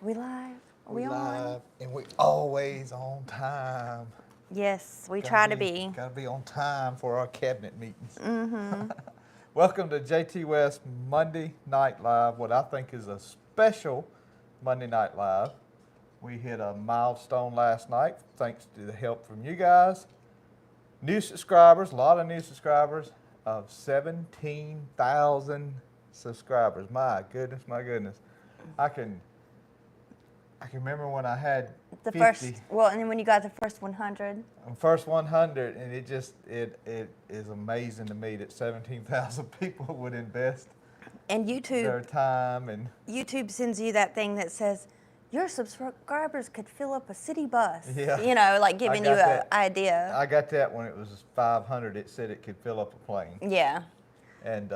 We live? Are we on? Live, and we always on time. Yes, we try to be. Gotta be on time for our cabinet meetings. Welcome to Jtwes Monday Night Live, what I think is a special Monday Night Live. We hit a milestone last night thanks to the help from you guys. New subscribers, a lot of new subscribers, of 17,000 subscribers. My goodness, my goodness. I can remember when I had The 50. first, well, and then when you got the first 100. First 100, and it is amazing to me that 17,000 people would invest And their YouTube, time and YouTube sends you that thing that says, your subscribers could fill up a city bus. Yeah. You know, like giving you got an that. idea. I got that when it was 500. It said it could fill up a plane, Yeah. and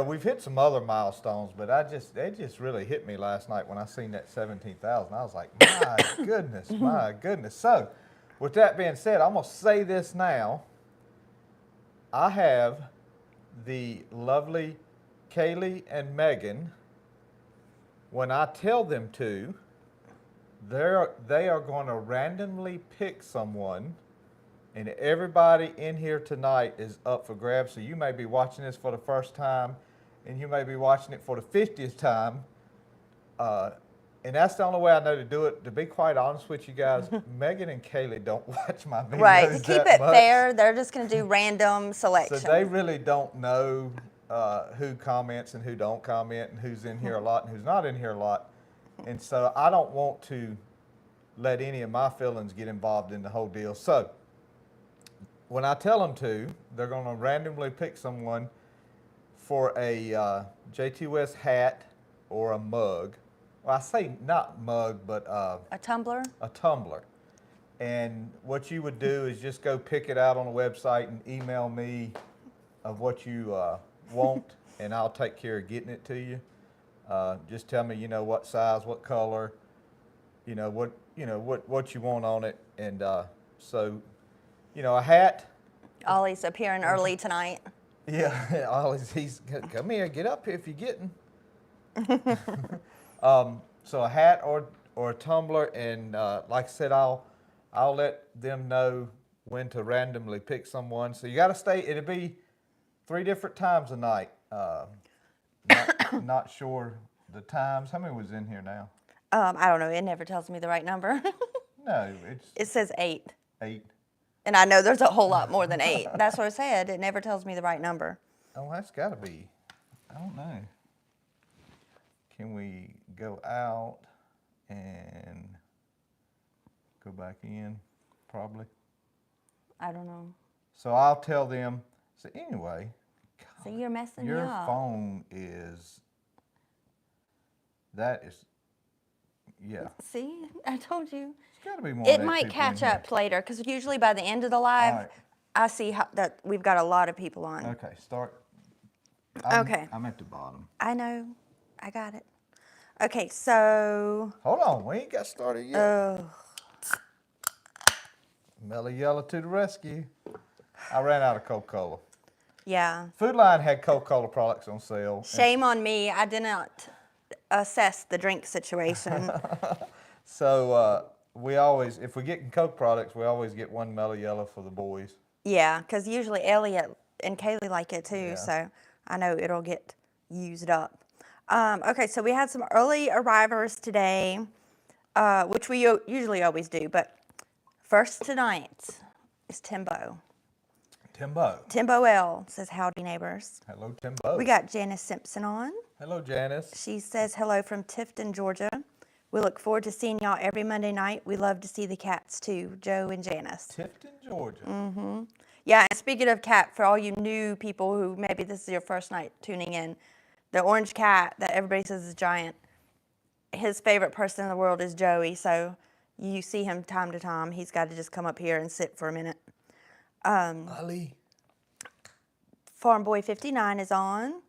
we've hit some other milestones, but they just really hit me last night when I seen that 17,000. I was like, my goodness, my goodness. So, with that being said, I'm gonna say this now. I have the lovely Kaylee and Megan. When I tell them to, they are going to randomly pick someone, and everybody in here tonight is up for grabs. So you may be watching this for the first time, and you may be watching it for the 50th time. And that's the only way I know to do it. To be quite honest with you guys, Megan and Kaylee don't watch my videos Right. To keep that it much. fair, they're just going to do random selection. So they really don't know who comments and who don't comment, and who's in here a lot and who's not in here a lot. And so I don't want to let any of my feelings get involved in the whole deal. So when I tell them to, they're going to randomly pick someone for a Jtwes hat or a mug. Well, I say not mug, but A tumbler? a tumbler. And what you would do is just go pick it out on the website and email me of what you want, and I'll take care of getting it to you. Just tell me, what size, what color, what you want on it, and so, a hat. Ollie's appearing early tonight. Yeah, he's come here, get up here if you're getting. So a hat or a tumbler, and like I said, I'll let them know when to randomly pick someone. So you got to stay. It'll be 3 different times a night. Not sure the times. How many was in here now? I don't know. It never tells me the right number. No, It says 8. 8. And I know there's a whole lot more than 8. That's what I said. It never tells me the right number. Oh, that's got to be. I don't know. Can we go out and go back in? Probably. I don't know. So I'll tell them. So anyway, So you're messing me your up. phone is. That is. Yeah. See, I told you. It's got to be more. It than might 8 people in catch here. up later because usually by the end of the live, All right. I see that we've got a lot of people on. Okay, start. Okay. I'm at the bottom. I know. I got it. Okay, so. Hold on, we ain't got started yet. Oh. Mellow Yellow to the rescue. I ran out of Coca-Cola. Yeah. Food Line had Coca-Cola products on sale. Shame on me. I did not assess the drink situation. So we always, if we get Coke products, we always get 1 Mellow Yellow for the boys. Yeah, because usually Elliot and Kaylee like it too, Yeah. so I know it'll get used up. Okay, so we had some early arrivers today, which we usually always do, but first tonight is Timbo. Timbo. Timbo L says, howdy neighbors. Hello, Timbo. We got Janice Simpson on. Hello, Janice. She says hello from Tifton, Georgia. We look forward to seeing y'all every Monday night. We love to see the cats too, Joe and Janice. Tifton, Georgia. Yeah, and speaking of cat, for all you new people who maybe this is your first night tuning in, the orange cat that everybody says is giant, his favorite person in the world is Joey, so you see him time to time. He's got to just come up here and sit for a minute. Ali. Farm Boy 59 is on.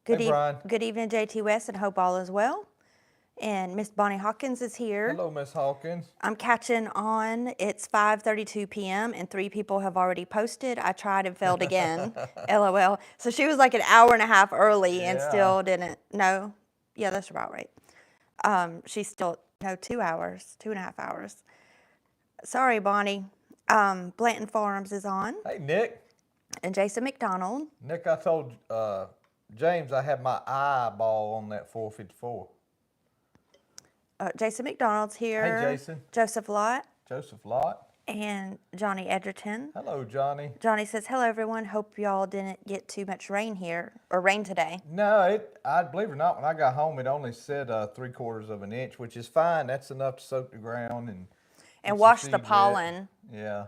Hey, Brian. Good evening, Jtwes, and hope all is well. And Miss Bonnie Hawkins is here. Hello, Miss Hawkins. I'm catching on. It's 5:32 p.m. and 3 people have already posted. I tried and failed again. LOL. So she was like an hour and a half early and Yeah. still didn't know. Yeah, that's about right. She's still, no, 2 hours, 2.5 hours. Sorry, Bonnie. Blanton Farms is on. Hey, Nick. And Jason McDonald. Nick, I told James I had my eyeball on that 454. Jason McDonald's here. Hey, Jason. Joseph Lott. Joseph Lott. And Johnny Edgerton. Hello, Johnny. Johnny says, hello, everyone. Hope y'all didn't get too much rain here, or rain today. No, I believe it or not, when I got home, it only said 3/4 of an inch, which is fine. That's enough to soak the ground and wash the seeds pollen. Yeah.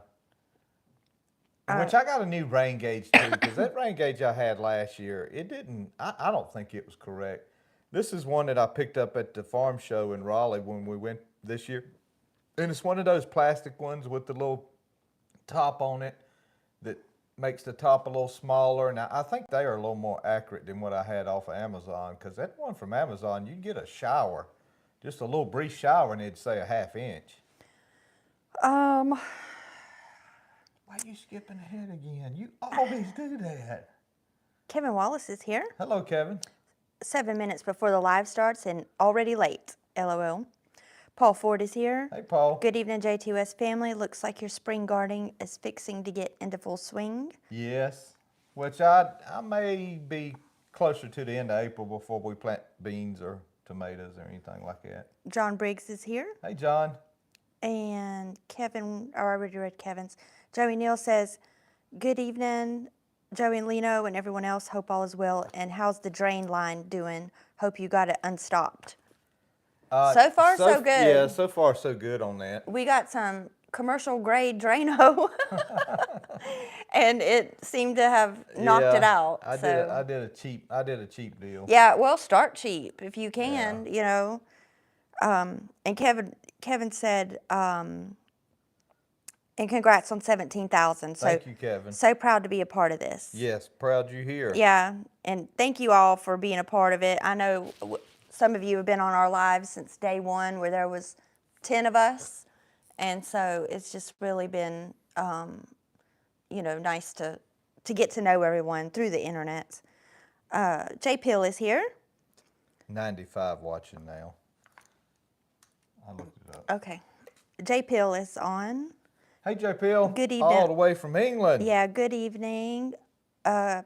Which I got a new rain gauge too, because that rain gauge I had last year, it didn't, I don't think it was correct. This is one that I picked up at the farm show in Raleigh when we went this year. And it's one of those plastic ones with the little top on it that makes the top a little smaller. Now, I think they are a little more accurate than what I had off of Amazon, because that one from Amazon, you get a shower, just a little brief shower, and it'd say a 1/2 inch. Why are you skipping ahead again? You always do that. Kevin Wallace is here. Hello, Kevin. 7 minutes before the live starts and already late. LOL. Paul Ford is here. Hey, Paul. Good evening, Jtwes family. Looks like your spring gardening is fixing to get into full swing. Yes, which I may be closer to the end of April before we plant beans or tomatoes or anything like that. John Briggs is here. Hey, John. And Kevin, I already read Kevin's. Joey Neal says, good evening, Joey and Lino and everyone else. Hope all is well. And how's the drain line doing? Hope you got it unstopped. So far, so good. Yeah, so far, so good on that. We got some commercial grade Drano, and it seemed to have knocked it out. I did a cheap deal. Yeah, well, start cheap if you can, you know. And Kevin said, and congrats on 17,000. So, thank you, Kevin. So proud to be a part of this. Yes, proud you're here. Yeah, and thank you all for being a part of it. I know some of you have been on our lives since day one, where there was 10 of us, and so it's just really been, you know, nice to get to know everyone through the internet. J. Pill is here. 95 watching now. I looked it up. Okay, J. Pill is on. Hey, J. Pill. Good evening. All the way from England. Yeah, good evening. Happy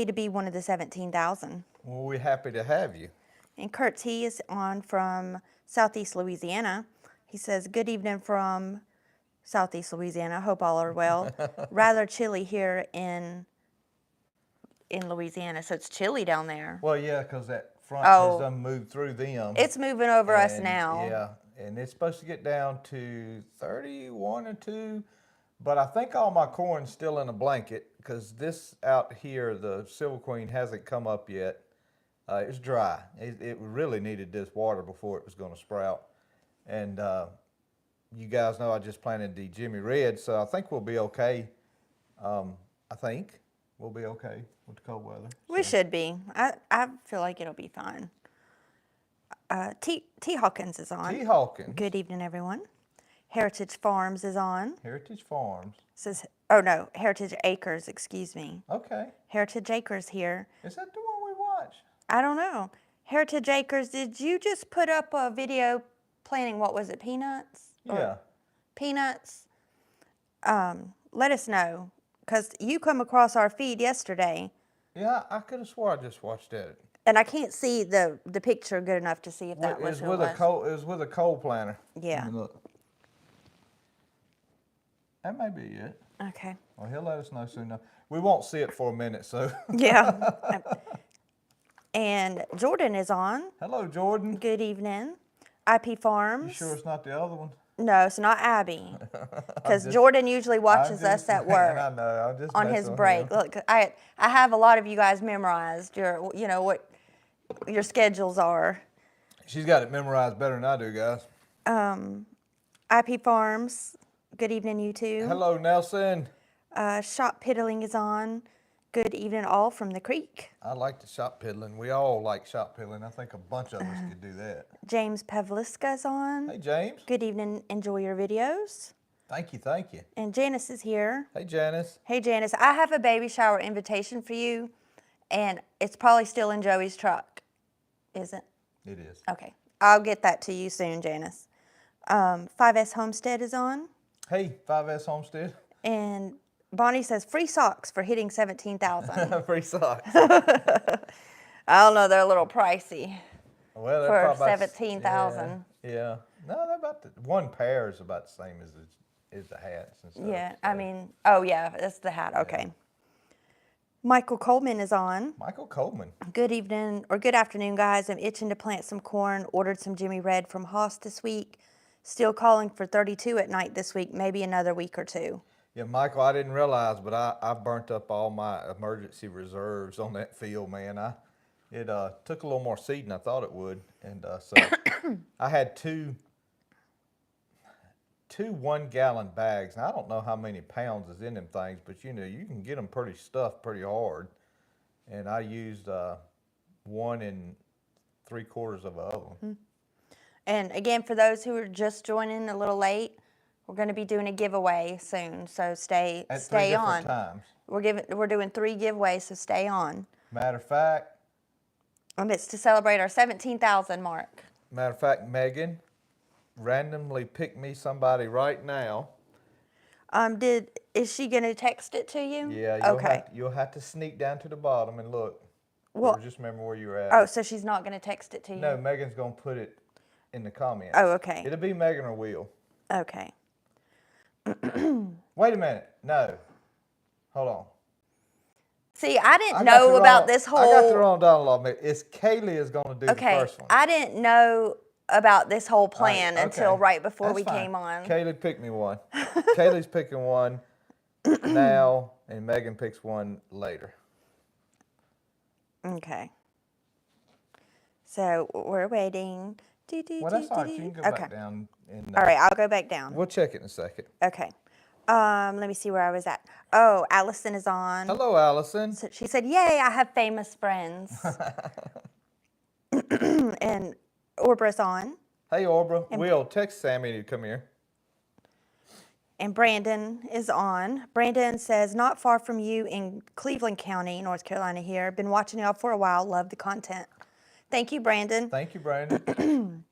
to be one of the 17,000. Well, we're happy to have you. And Kurt T is on from Southeast Louisiana. He says, good evening from Southeast Louisiana. Hope all are well. Rather chilly here in Louisiana. So it's chilly down there. Well, yeah, because that front has done moved through them. It's moving over us now. Yeah, and it's supposed to get down to 31 or 2. But I think all my corn's still in a blanket, because this out here, the Silver Queen, hasn't come up yet. It's dry. It really needed this water before it was going to sprout. And you guys know I just planted the Jimmy Red, so I think we'll be okay. I think we'll be okay with the cold weather. We should be. I feel like it'll be fine. T. Hawkins is on. T. Hawkins. Good evening, everyone. Heritage Farms is on. Heritage Farms. Says, oh no, Heritage Acres, excuse me. Okay. Heritage Acres here. Is that the one we watched? I don't know. Heritage Acres, did you just put up a video planting, what was it, peanuts? Yeah. Peanuts? Let us know, because you come across our feed yesterday. Yeah, I could have swore I just watched that. And I can't see the picture good enough to see if that was who it was. It was with a coal planter. Yeah. Look. That may be it. Okay. Well, he'll let us know soon enough. We won't see it for a minute, so. Yeah. And Jordan is on. Hello, Jordan. Good evening. IP Farms. You sure it's not the other one? No, it's not Abby. Because Jordan usually watches us at work. I know. I'm just on his break. Look, I have a lot of you guys memorized. You know what your schedules are. She's got it memorized better than I do, guys. IP Farms. Good evening, you two. Hello, Nelson. Shop Piddling is on. Good evening, all from the creek. I like the shop piddling. We all like shop piddling. I think a bunch of us could do that. James Pavliska is on. Hey, James. Good evening. Enjoy your videos. Thank you, thank you. And Janice is here. Hey, Janice. Hey, Janice. I have a baby shower invitation for you, and it's probably still in Joey's truck, is it? It is. Okay. I'll get that to you soon, Janice. 5S Homestead is on. Hey, 5S Homestead. And Bonnie says, free socks for hitting 17,000. Free socks. I don't know, they're a little pricey Well, they're for probably about 17,000. Yeah. No, they're about one pair is about the same as the hats and stuff. Yeah, so. I mean, oh yeah, that's the hat. Okay. Michael Coleman is on. Michael Coleman. Good evening or good afternoon, guys. I'm itching to plant some corn. Ordered some Jimmy Red from Haas this week. Still calling for 32 at night this week, maybe another week or two. Yeah, Michael, I didn't realize, but I burnt up all my emergency reserves on that field, man. It took a little more seed than I thought it would, and so I had two 1-gallon bags. Now I don't know how many pounds is in them things, but you can get them pretty stuffed pretty hard. And I used 1 3/4 of an oven. And again, for those who are just joining a little late, we're going to be doing a giveaway soon, so stay At 3 different on. times. We're doing 3 giveaways, so stay on. Matter of fact, And it's to celebrate our 17,000 mark. Megan randomly picked me somebody right now. Is she going to text it to you? Yeah, you'll have to sneak down to the bottom and look. Well, or just remember where you're at. oh, so she's not going to text it to you? No, Megan's going to put it in the comments. Oh, okay. It'll be Megan or Will. Okay. Wait a minute. No. Hold on. See, I didn't know about this whole... I got the wrong download. It's Kaylee is going to do the first one. I didn't know about this whole plan until right before we fine. came on. Kaylee picked me one. Kaylee's picking one now, and Megan picks one later. Okay. So we're waiting. Well, that's all right. You can go back down. All right, I'll go back down. We'll check it in a second. Okay. Let me see where I was at. Oh, Allison is on. Hello, Allison. So she said, yay, I have famous friends. And Orbra's on. Hey, Orbra. Will, text Sammy to come here. And Brandon is on. Brandon says, not far from you in Cleveland County, North Carolina here. Been watching y'all for a while. Love the content. Thank you, Brandon. Thank you, Brandon.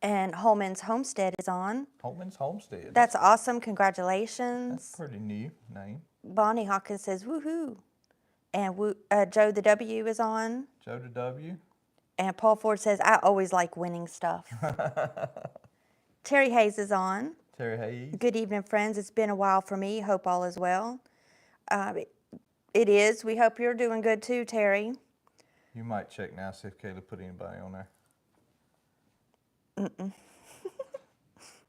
And Holman's Homestead is on. Holman's Homestead. That's awesome. Congratulations. That's a pretty new name. Bonnie Hawkins says, woohoo. And Joe the W is on. Joe the W. And Paul Ford says, I always like winning stuff. Terry Hayes is on. Terry Hayes. Good evening, friends. It's been a while for me. Hope all is well. It is. We hope you're doing good too, Terry. You might check now, see if Kayla put anybody on there. Mm-mm.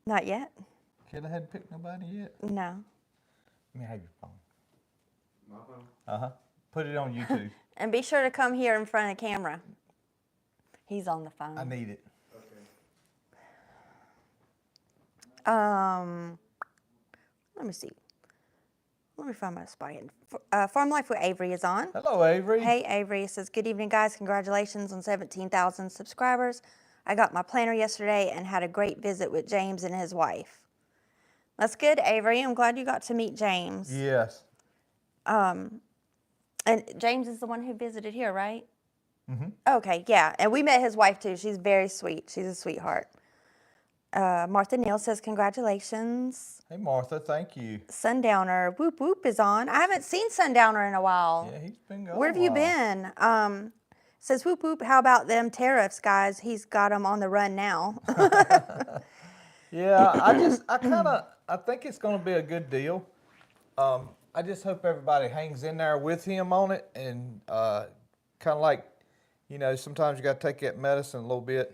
Not yet. Kayla hadn't picked nobody yet? No. Let me have your phone. My phone? Uh-huh. Put it on YouTube. And be sure to come here in front of the camera. He's on the phone. I need it. Let me see. Let me find my spot here. Farm Life with Avery is on. Hello, Avery. Hey, Avery. It says, good evening, guys. Congratulations on 17,000 subscribers. I got my planter yesterday and had a great visit with James and his wife. That's good, Avery. I'm glad you got to meet James. Yes. And James is the one who visited here, right? Mm-hmm. Okay, yeah. And we met his wife, too. She's very sweet. She's a sweetheart. Martha Neal says, congratulations. Hey, Martha, thank you. Sundowner, Whoop Whoop is on. I haven't seen Sundowner in a while. Yeah, he's been gone. Where have you been? Says, Whoop Whoop, how about them tariffs, guys? He's got them on the run now. Yeah, I think it's going to be a good deal. I just hope everybody hangs in there with him on it, and kind of like, sometimes you got to take that medicine a little bit.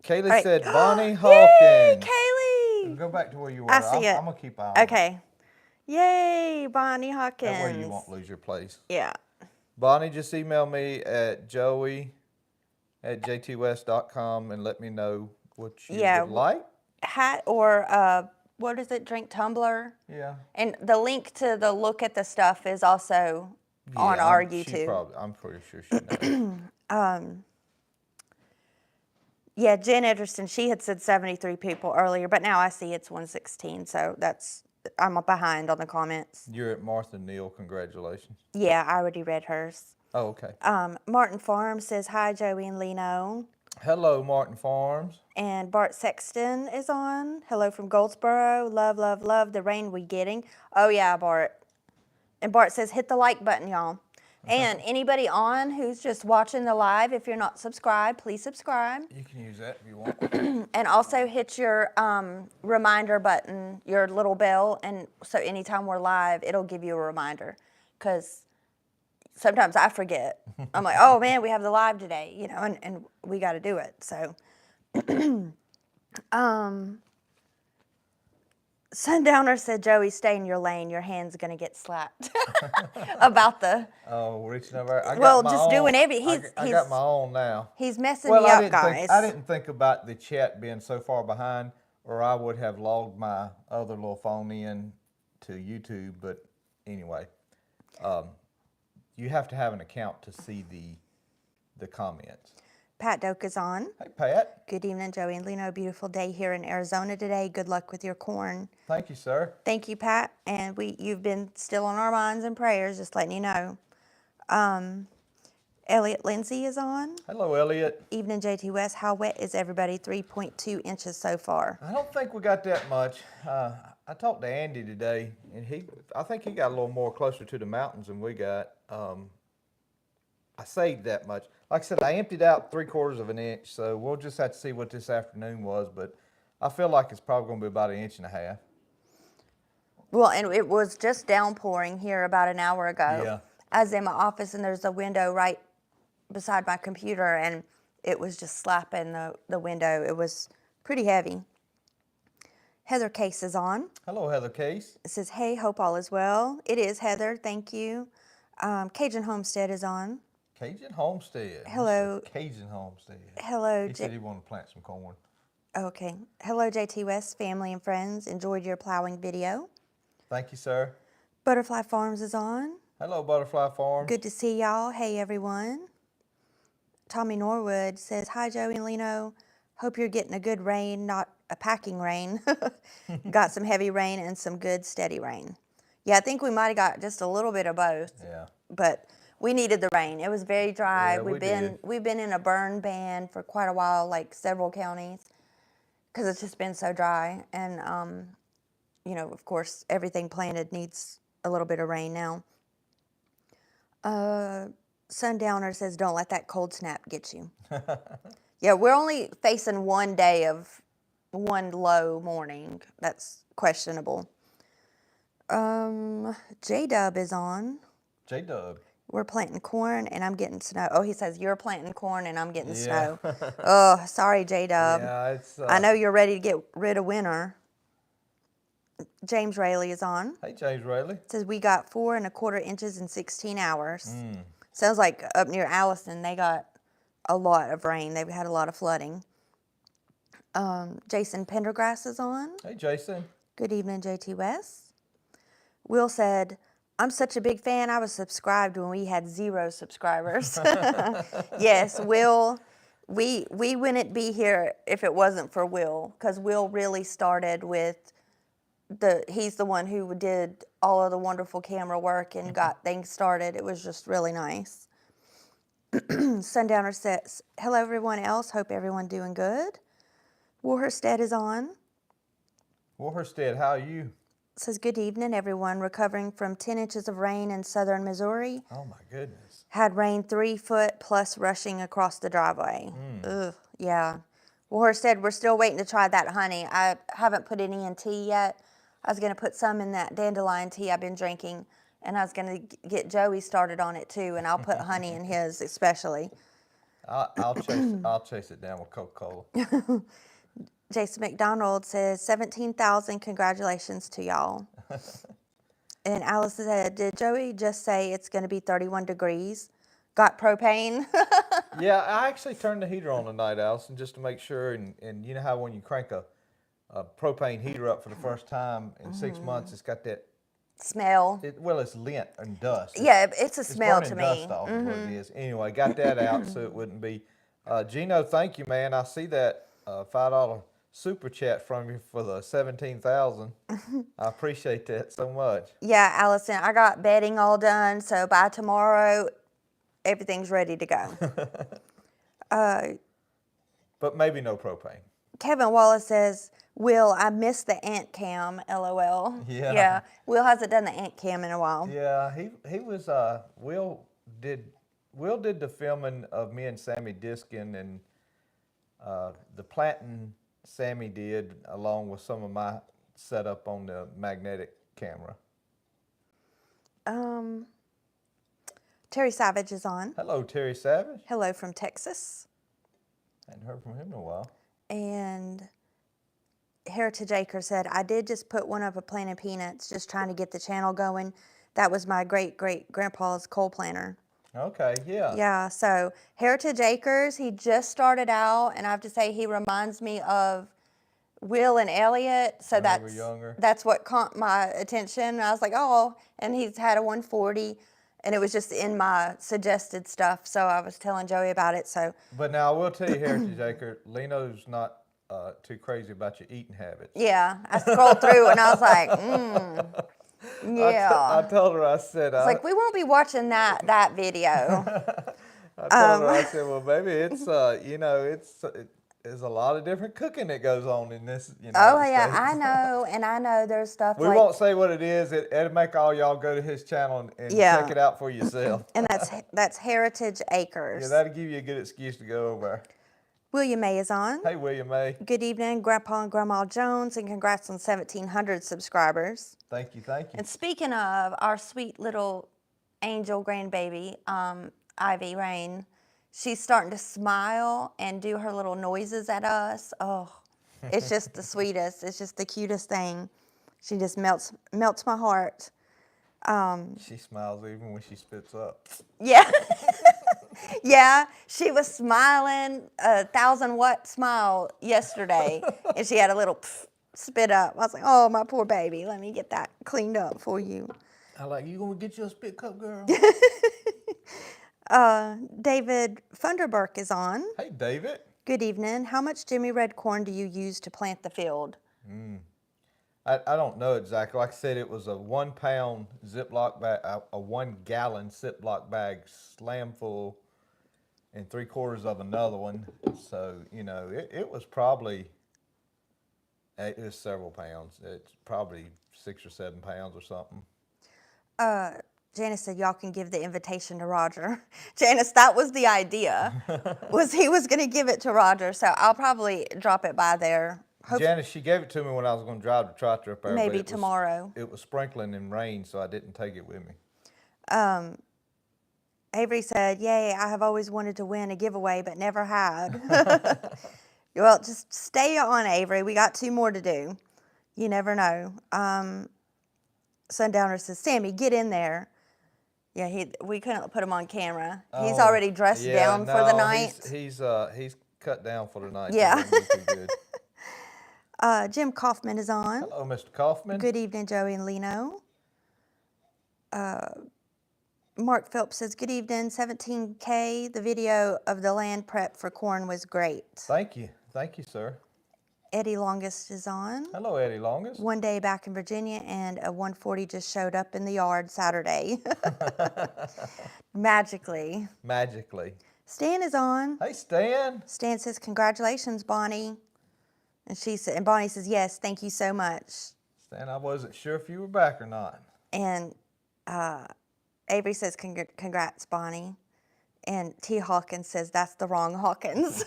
Kaylee said Bonnie Hawkins. Yay, Kaylee! Go back to where you were. I see it. I'm going to keep an eye on it. Okay. Yay, Bonnie Hawkins. That way you won't lose your place. Yeah. Bonnie, just email me at joey@jtwes.com and let me know what you would like. Hat or, what is it, drink tumbler? Yeah. And the link to the look at the stuff is also on our YouTube. I'm pretty sure she knows. Yeah, Jen Edgerton, she had said 73 people earlier, but now I see it's 116, so I'm behind on the comments. You're at Martha Neal. Congratulations. Yeah, I already read hers. Oh, okay. Martin Farms says, hi, Joey and Lino. Hello, Martin Farms. And Bart Sexton is on. Hello from Goldsboro. Love, love, love the rain we getting. Oh, yeah, Bart. And Bart says, hit the like button, y'all. And anybody on who's just watching the live, if you're not subscribed, please subscribe. You can use that if you want. And also hit your reminder button, your little bell. And so anytime we're live, it'll give you a reminder. Because sometimes I forget. I'm like, oh, man, we have the live today, you know, and we got to do it. So, Sundowner said, Joey, stay in your lane. Your hand's going to get slapped. About the... Oh, reaching over. I Well, got my just own. doing everything. I got my own now. He's messing Well, me up, guys. I didn't think about the chat being so far behind, or I would have logged my other little phone in to YouTube. But anyway, you have to have an account to see the comments. Pat Doak is on. Hey, Pat. Good evening, Joey and Lino. Beautiful day here in Arizona today. Good luck with your corn. Thank you, sir. Thank you, Pat. And you've been still on our minds and prayers, just letting you know. Elliot Lindsay is on. Hello, Elliot. Evening, Jtwes. How wet is everybody? 3.2 inches so far. I don't think we got that much. I talked to Andy today, and I think he got a little more closer to the mountains than we got. I saved that much. Like I said, I emptied out 3/4 of an inch, so we'll just have to see what this afternoon was, but I feel like it's probably going to be about 1.5 inches. Well, and it was just downpouring here about an hour ago. Yeah. I was in my office, and there's a window right beside my computer, and it was just slapping the window. It was pretty heavy. Heather Case is on. Hello, Heather Case. It says, hey, hope all is well. It is, Heather. Thank you. Cajun Homestead is on. Cajun Homestead. Hello. Cajun Homestead. Hello. He said he wanted to plant some corn. Okay. Hello, Jtwes, family and friends. Enjoyed your plowing video. Thank you, sir. Butterfly Farms is on. Hello, Butterfly Farms. Good to see y'all. Hey, everyone. Tommy Norwood says, hi, Joey and Lino. Hope you're getting a good rain, not a packing rain. Got some heavy rain and some good steady rain. Yeah, I think we might have got just a little bit of both. Yeah. But we needed the rain. It was very dry. Yeah, we've been in a burn ban for quite a while, like several counties, because it's just been so dry. And you know, of course, everything planted needs a little bit of rain now. Sundowner says, don't let that cold snap get you. Yeah, we're only facing one day of one low morning. That's questionable. J-Dub is on. J-Dub. We're planting corn and I'm getting snow. Oh, he says, you're planting corn and I'm getting snow. Oh, sorry, J-Dub. Yeah, it's... I know you're ready to get rid of winter. James Rayleigh is on. Hey, James Rayleigh. Says, we got 4 1/4 inches in 16 hours. Sounds like up near Allison, they got a lot of rain. They've had a lot of flooding. Jason Pendergrass is on. Hey, Jason. Good evening, Jtwes. Will said, I'm such a big fan, I was subscribed when we had 0 subscribers. Yes, Will, we wouldn't be here if it wasn't for Will, because Will really started with he's the one who did all of the wonderful camera work and got things started. It was just really nice. Sundowner says, hello everyone else, hope everyone doing good. Warstead is on. Warstead, how are you? Says, good evening, everyone. Recovering from 10 inches of rain in southern Missouri. Oh, my goodness. Had rain 3 foot plus rushing across the driveway. Ugh, yeah. Warstead, we're still waiting to try that honey. I haven't put any in tea yet. I was going to put some in that dandelion tea I've been drinking, and I was going to get Joey started on it too, and I'll put honey in his especially. I'll chase it down with Coca-Cola. Jason McDonald says, 17,000 congratulations to y'all. And Alice said, did Joey just say it's going to be 31 degrees? Got propane? Yeah, I actually turned the heater on tonight, Allison, just to make sure. And you know how when you crank a propane heater up for the first time in 6 months, it's got that Smell. It's lint and dust. Yeah, it's a smell to me. Dust off is what it is. Anyway, got that out so it wouldn't be. Gino, thank you, man. I see that $5 super chat from you for the 17,000. I appreciate that so much. Yeah, Allison, I got bedding all done, so by tomorrow, everything's ready to go. But maybe no propane. Kevin Wallace says, Will, I missed the ant cam, LOL. Yeah. Will hasn't done the ant cam in a while. Yeah, he was Will did the filming of me and Sammy Diskin, and the planting Sammy did along with some of my setup on the magnetic camera. Terry Savage is on. Hello, Terry Savage. Hello from Texas. Hadn't heard from him in a while. And Heritage Acre said, I did just put one up a plant of peanuts, just trying to get the channel going. That was my great-great-grandpa's coal planter. Okay, yeah. Yeah, so Heritage Acres, he just started out, and I have to say he reminds me of Will and Elliot. So When they were younger. that's what caught my attention. I was like, oh, and he's had a 140, and it was just in my suggested stuff. So I was telling Joey about it. So, But now I will tell you, Heritage Acre, Leno's not too crazy about your eating habits. yeah, I scrolled through, and I was like, yeah. I told her, I said, It's like, we won't be watching that video. I told her, I said, well, maybe it's, there's a lot of different cooking that goes on in this United Oh, yeah, States. I know. And I know there's stuff We won't say what it is. It'll make all y'all go to his channel and check it out for yourself. And that's Heritage Acres. Yeah, that'll give you a good excuse to go over. William May is on. Hey, William May. Good evening, Grandpa and Grandma Jones, and congrats on 1,700 subscribers. Thank you, thank you. And speaking of our sweet little angel grandbaby, Ivy Rain, she's starting to smile and do her little noises at us. Oh, it's just the sweetest. It's just the cutest thing. She just melts my heart. She smiles even when she spits up. Yeah. Yeah, she was smiling, 1,000-watt smile yesterday, and she had a little spit up. I was like, oh, my poor baby. Let me get that cleaned up for you. I like, you gonna get you a spit cup, girl? David Funderburk is on. Hey, David. Good evening. How much Jimmy Red corn do you use to plant the field? I don't know exactly. Like I said, it was a 1 pound Ziploc bag, a 1 gallon Ziploc bag slam full, and 3/4 of another one. So, it was probably, it was several pounds. It's probably 6 or 7 pounds or something. Janice said, y'all can give the invitation to Roger. Janice, that was the idea, was he was going to give it to Roger. So I'll probably drop it by there. Janice, she gave it to me when I was going to drive the tractor up there. Maybe tomorrow. It was sprinkling and rain, so I didn't take it with me. Avery said, yay, I have always wanted to win a giveaway, but never had. Well, just stay on, Avery. We got 2 more to do. You never know. Sundowner says, Sammy, get in there. Yeah, we couldn't put him on camera. He's already dressed down for the night. He's cut down for the night. Yeah. He doesn't look too good. Jim Kaufman is on. Hello, Mr. Kaufman. Good evening, Joey and Leno. Mark Phelps says, good evening, 17K. The video of the land prep for corn was great. Thank you. Thank you, sir. Eddie Longest is on. Hello, Eddie Longest. One day back in Virginia, and a 140 just showed up in the yard Saturday. Magically. Magically. Stan is on. Hey, Stan. Stan says, congratulations, Bonnie. And Bonnie says, yes, thank you so much. Stan, I wasn't sure if you were back or not. And Avery says, congrats, Bonnie. And T. Hawkins says, that's the wrong Hawkins.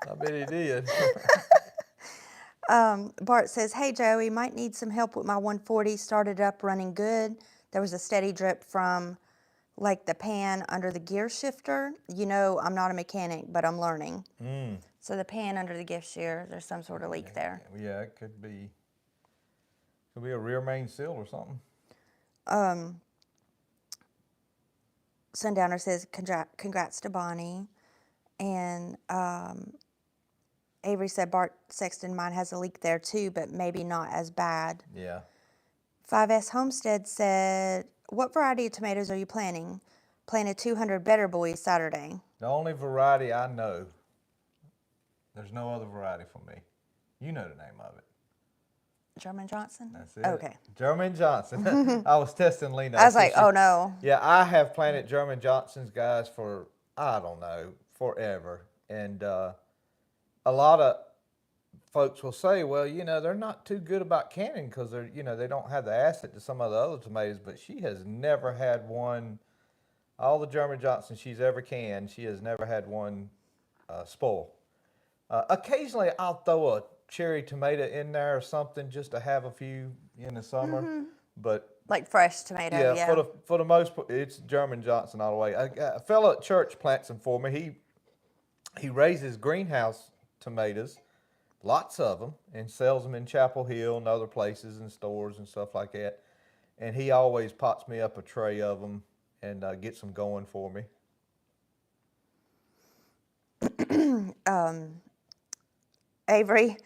I bet he did. Bart says, hey, Joey, might need some help with my 140. Started up running good. There was a steady drip from like the pan under the gear shifter. I'm not a mechanic, but I'm learning. So the pan under the gift shear, there's some sort of leak there. Yeah, it could be a rear main seal or something. Sundowner says, congrats to Bonnie. And Avery said, Bart Sexton, mine has a leak there too, but maybe not as bad. Yeah. 5S Homestead said, what variety of tomatoes are you planting? Planted 200 Better Boys Saturday. The only variety I know, there's no other variety for me. You know the name of it. German Johnson? That's it. Okay. German Johnson. I was testing Lena. I was like, oh no. Yeah, I have planted German Johnsons, guys, for, I don't know, forever. And a lot of folks will say, well, you know, they're not too good about canning because they're, you know, they don't have the acid to some of the other tomatoes, but she has never had one, all the German Johnsons she's ever canned, she has never had one spoil. Occasionally I'll throw a cherry tomato in there or something just to have a few in the summer, but Like fresh tomato, yeah. for the most part, it's German Johnson all the way. A fellow at church plants them for me. He raises greenhouse tomatoes, lots of them, and sells them in Chapel Hill and other places and stores and stuff like that. And he always pots me up a tray of them and gets them going for me. Avery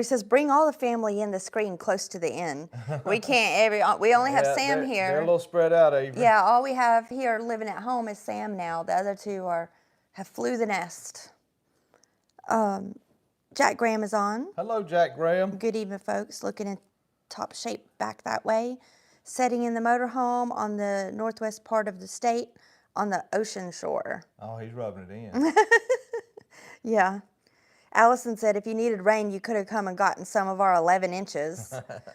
says, bring all the family in the screen close to the end. We can't, we only have Sam here. They're a little spread out, Avery. Yeah, all we have here living at home is Sam now. The other two have flew the nest. Jack Graham is on. Hello, Jack Graham. Good evening, folks. Looking in top shape back that way. Setting in the motorhome on the northwest part of the state on the ocean shore. Oh, he's rubbing it in. Yeah. Allison said, if you needed rain, you could have come and gotten some of our 11 inches.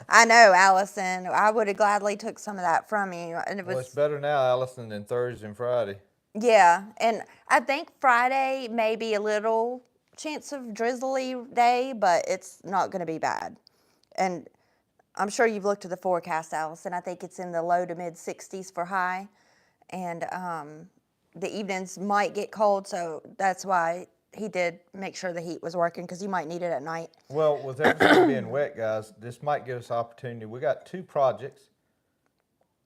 I know, Allison. I would have gladly took some of that from you. And Well, it's better now, Allison, than Thursday and Friday. Yeah, and I think Friday may be a little chance of drizzly day, but it's not going to be bad. And I'm sure you've looked at the forecast, Allison. I think it's in the low to mid 60s for high. And the evenings might get cold, so that's why he did make sure the heat was working, because you might need it at night. Well, with everything being wet, guys, this might give us opportunity. We got 2 projects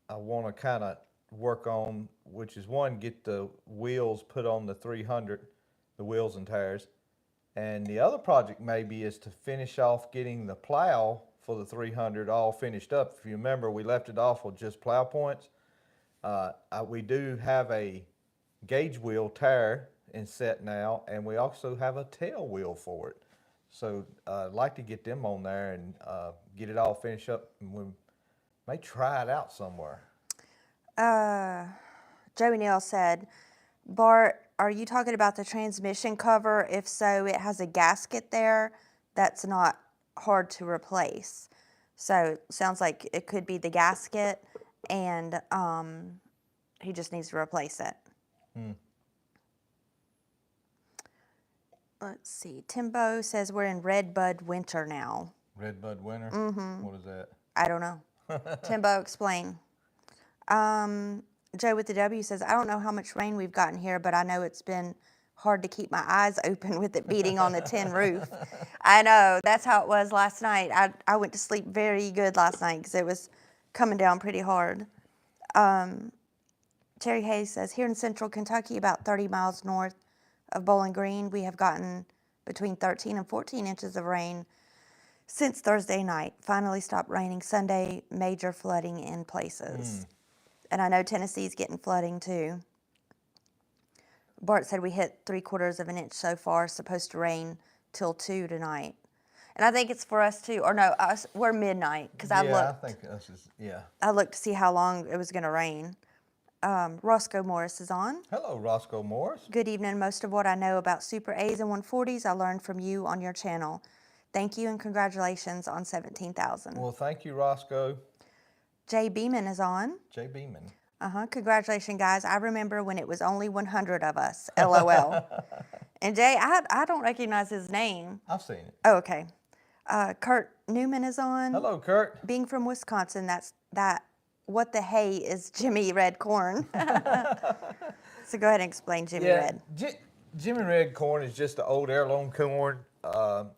I want to kind of work on, which is one, get the wheels put on the 300, the wheels and tires. And the other project maybe is to finish off getting the plow for the 300 all finished up. If you remember, we left it off with just plow points. We do have a gauge wheel tire in set now, and we also have a tail wheel for it. So I'd like to get them on there and get it all finished up, and we may try it out somewhere. Joey Neal said, Bart, are you talking about the transmission cover? If so, it has a gasket there that's not hard to replace. So sounds like it could be the gasket, and he just needs to replace it. Let's see. Timbo says we're in red bud winter now. Red bud winter? Mm-hmm. What is that? I don't know. Timbo, explain. Joe with the W says, I don't know how much rain we've gotten here, but I know it's been hard to keep my eyes open with it beating on the tin roof. I know. That's how it was last night. I went to sleep very good last night because it was coming down pretty hard. Terry Hayes says, here in central Kentucky, about 30 miles north of Bowling Green, we have gotten between 13 and 14 inches of rain since Thursday night. Finally stopped raining Sunday, major flooding in places. And I know Tennessee's getting flooding too. Bart said we hit 3/4 of an inch so far, supposed to rain till 2 tonight. And I think it's for us too, or no, we're midnight, because I looked. I think us is, yeah. I looked to see how long it was going to rain. Roscoe Morris is on. Hello, Roscoe Morris. Good evening. Most of what I know about Super A's and 140s I learned from you on your channel. Thank you and congratulations on 17,000. Well, thank you, Roscoe. Jay Beeman is on. Jay Beeman. Congratulations, guys. I remember when it was only 100 of us. LOL. And Jay, I don't recognize his name. I've seen it. Oh, okay. Kurt Newman is on. Hello, Kurt. Being from Wisconsin, that what the hay is Jimmy Red Corn. So go ahead and explain Jimmy Red. Jimmy Red corn is just the old heirloom corn.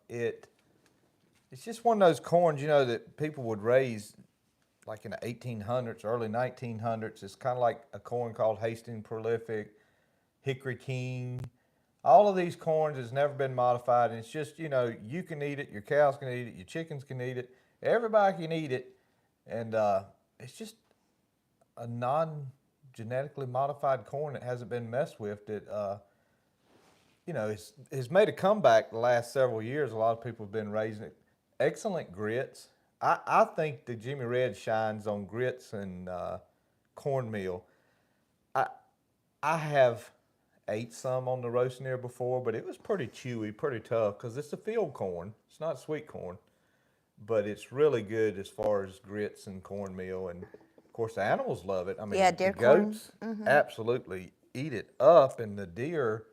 It's just one of those corns, you know, that people would raise like in the 1800s, early 1900s. It's kind of like a corn called Hastings Prolific, Hickory King. All of these corns has never been modified, and it's just, you know, you can eat it, your cows can eat it, your chickens can eat it, everybody can eat it, and it's just a non-genetically modified corn that hasn't been messed with that, you know, it's made a comeback the last several years. A lot of people have been raising it. Excellent grits. I think the Jimmy Red shines on grits and cornmeal. I have ate some on the roastineer before, but it was pretty chewy, pretty tough because it's a field corn. It's not sweet corn, but it's really good as far as grits and cornmeal. And of course, the animals love it. I mean, Yeah, the deer corn. goats absolutely eat it up, and the deer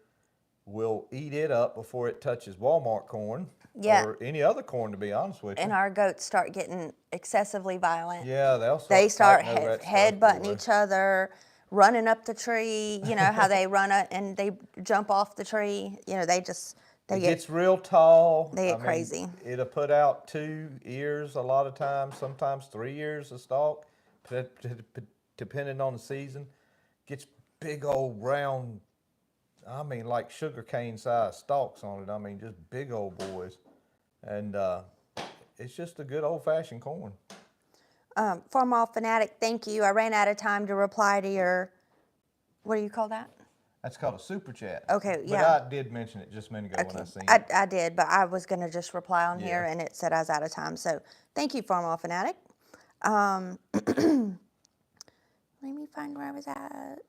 will eat it up before it touches Walmart corn Yeah. or any other corn, to be honest with you. And our goats start getting excessively violent. Yeah, They start fighting over that stuff, headbutting boy. each other, running up the tree. You know how they run up and they jump off the tree. You know, they It gets real tall. They get I mean, crazy. It'll put out 2 ears a lot of times, sometimes 3 ears a stalk, depending on the season. Gets big old round, I mean, like sugarcane size stalks on it. I mean, just big old boys. And it's just a good old fashioned corn. Farm All Fanatic, thank you. I ran out of time to reply to your, what do you call that? That's called a super chat. Okay, yeah. But I did mention it just a minute ago when I seen I, it. I did, but I was going to just reply on here, Yeah. and it said I was out of time. So thank you, Farm All Fanatic. Let me find where I was at.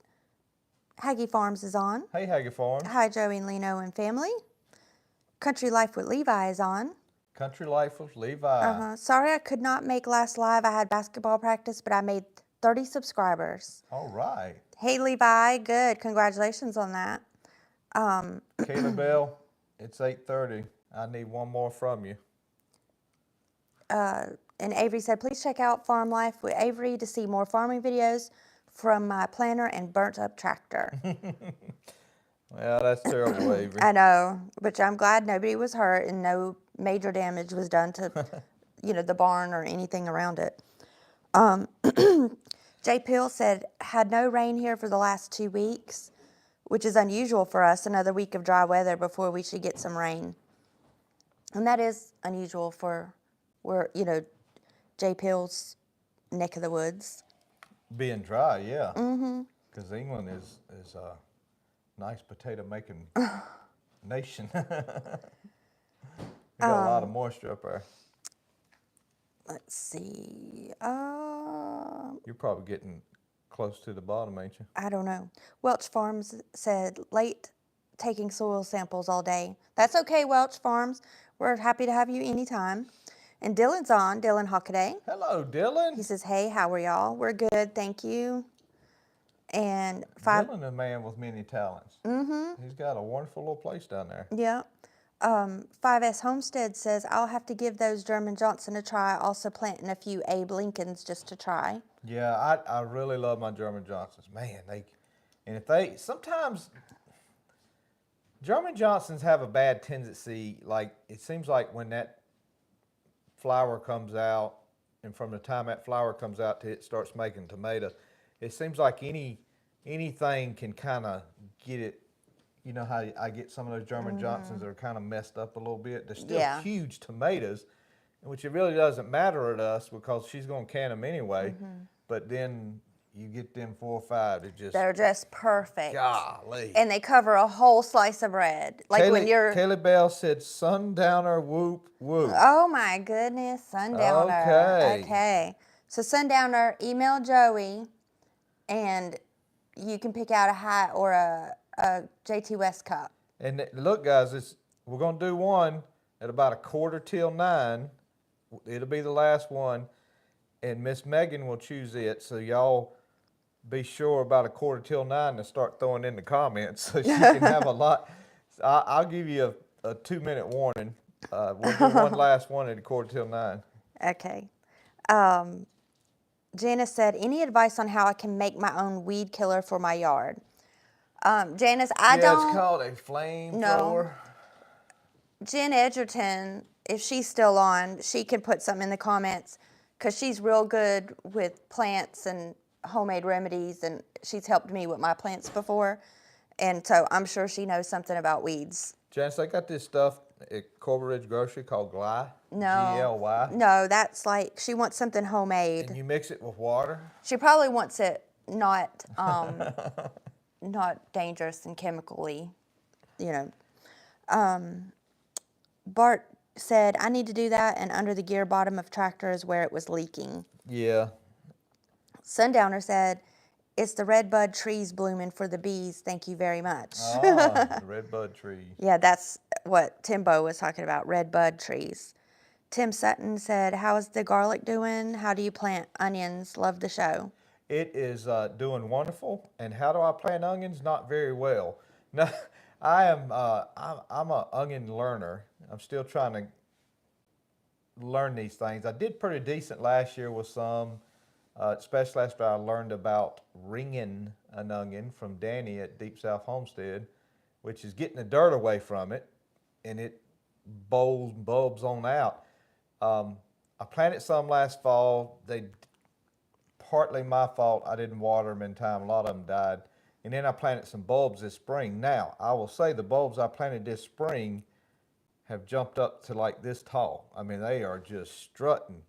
Haggy Farms is on. Hey, Haggy Farms. Hi, Joey and Leno and family. Country Life with Levi is on. Country Life with Levi. Sorry I could not make last live. I had basketball practice, but I made 30 subscribers. All right. Hey, Levi. Good. Congratulations on that. Kayla Bell, it's 8:30. I need one more from you. And Avery said, please check out Farm Life with Avery to see more farming videos from my planter and burnt up tractor. Well, that's terrible, Avery. I know, but I'm glad nobody was hurt and no major damage was done to, you know, the barn or anything around it. Jay Pill said, had no rain here for the last 2 weeks, which is unusual for us. Another week of dry weather before we should get some rain. And that is unusual for where, you know, Jay Pill's neck of the woods. Being dry, yeah. Because England is a nice potato making nation. We got a lot of moisture up there. Let's see. You're probably getting close to the bottom, ain't you? I don't know. Welch Farms said, late taking soil samples all day. That's okay, Welch Farms. We're happy to have you anytime. And Dylan's on, Dylan Hockaday. Hello, Dylan. He says, hey, how are y'all? We're good, thank you. And Dylan, a man with many talents. He's got a wonderful little place down there. Yeah. 5S Homestead says, I'll have to give those German Johnson a try, also planting a few Abe Lincolns just to try. Yeah, I really love my German Johnsons. Man, sometimes German Johnsons have a bad tendency, like it seems like when that flower comes out, and from the time that flower comes out to it starts making tomato, it seems like anything can kind of get it. You know how I get some of those German Johnsons that are kind of messed up a little bit? They're still huge tomatoes, which it really doesn't matter to us because she's going to can them anyway. But then you get them 4 or 5 that just... They're just perfect. Golly. And they cover a whole slice of bread. Like when you're... Kaylee Bell said, sundowner, whoop, whoop. Oh my goodness, Sundowner. Okay. So Sundowner, email Joey and you can pick out a hat or a Jtwes cup. And look, guys, we're going to do one at about 9:15. It'll be the last one. And Miss Megan will choose it. So y'all be sure about 9:15 to start throwing in the comments so she can have a lot. I'll give you a 2-minute warning. We'll do one last one at 9:15. Okay. Janice said, any advice on how I can make my own weed killer for my yard? Janice, I don't... Yeah, it's called a flamethrower. Jen Edgerton, if she's still on, she could put something in the comments because she's real good with plants and homemade remedies, and she's helped me with my plants before. And so I'm sure she knows something about weeds. Janice, I got this stuff at Corbin Ridge Grocery called Gly. No. G-L-Y. No, that's like, she wants something homemade. And you mix it with water? She probably wants it not not dangerous and chemically, you know. Bart said, I need to do that, and under the gear bottom of tractor is where it was leaking. Yeah. Sundowner said, it's the red bud trees blooming for the bees. Thank you very much. Ah, the red bud tree. Yeah, that's what Timbo was talking about, red bud trees. Tim Sutton said, how is the garlic doing? How do you plant onions? Love the show. It is doing wonderful. And how do I plant onions? Not very well. No, I'm a onion learner. I'm still trying to learn these things. I did pretty decent last year with some, especially after I learned about ringing an onion from Danny at Deep South Homestead, which is getting the dirt away from it, and it bulbs on out. I planted some last fall. They partly my fault. I didn't water them in time. A lot of them died. And then I planted some bulbs this spring. Now, I will say the bulbs I planted this spring have jumped up to like this tall. I mean, they are just strutting.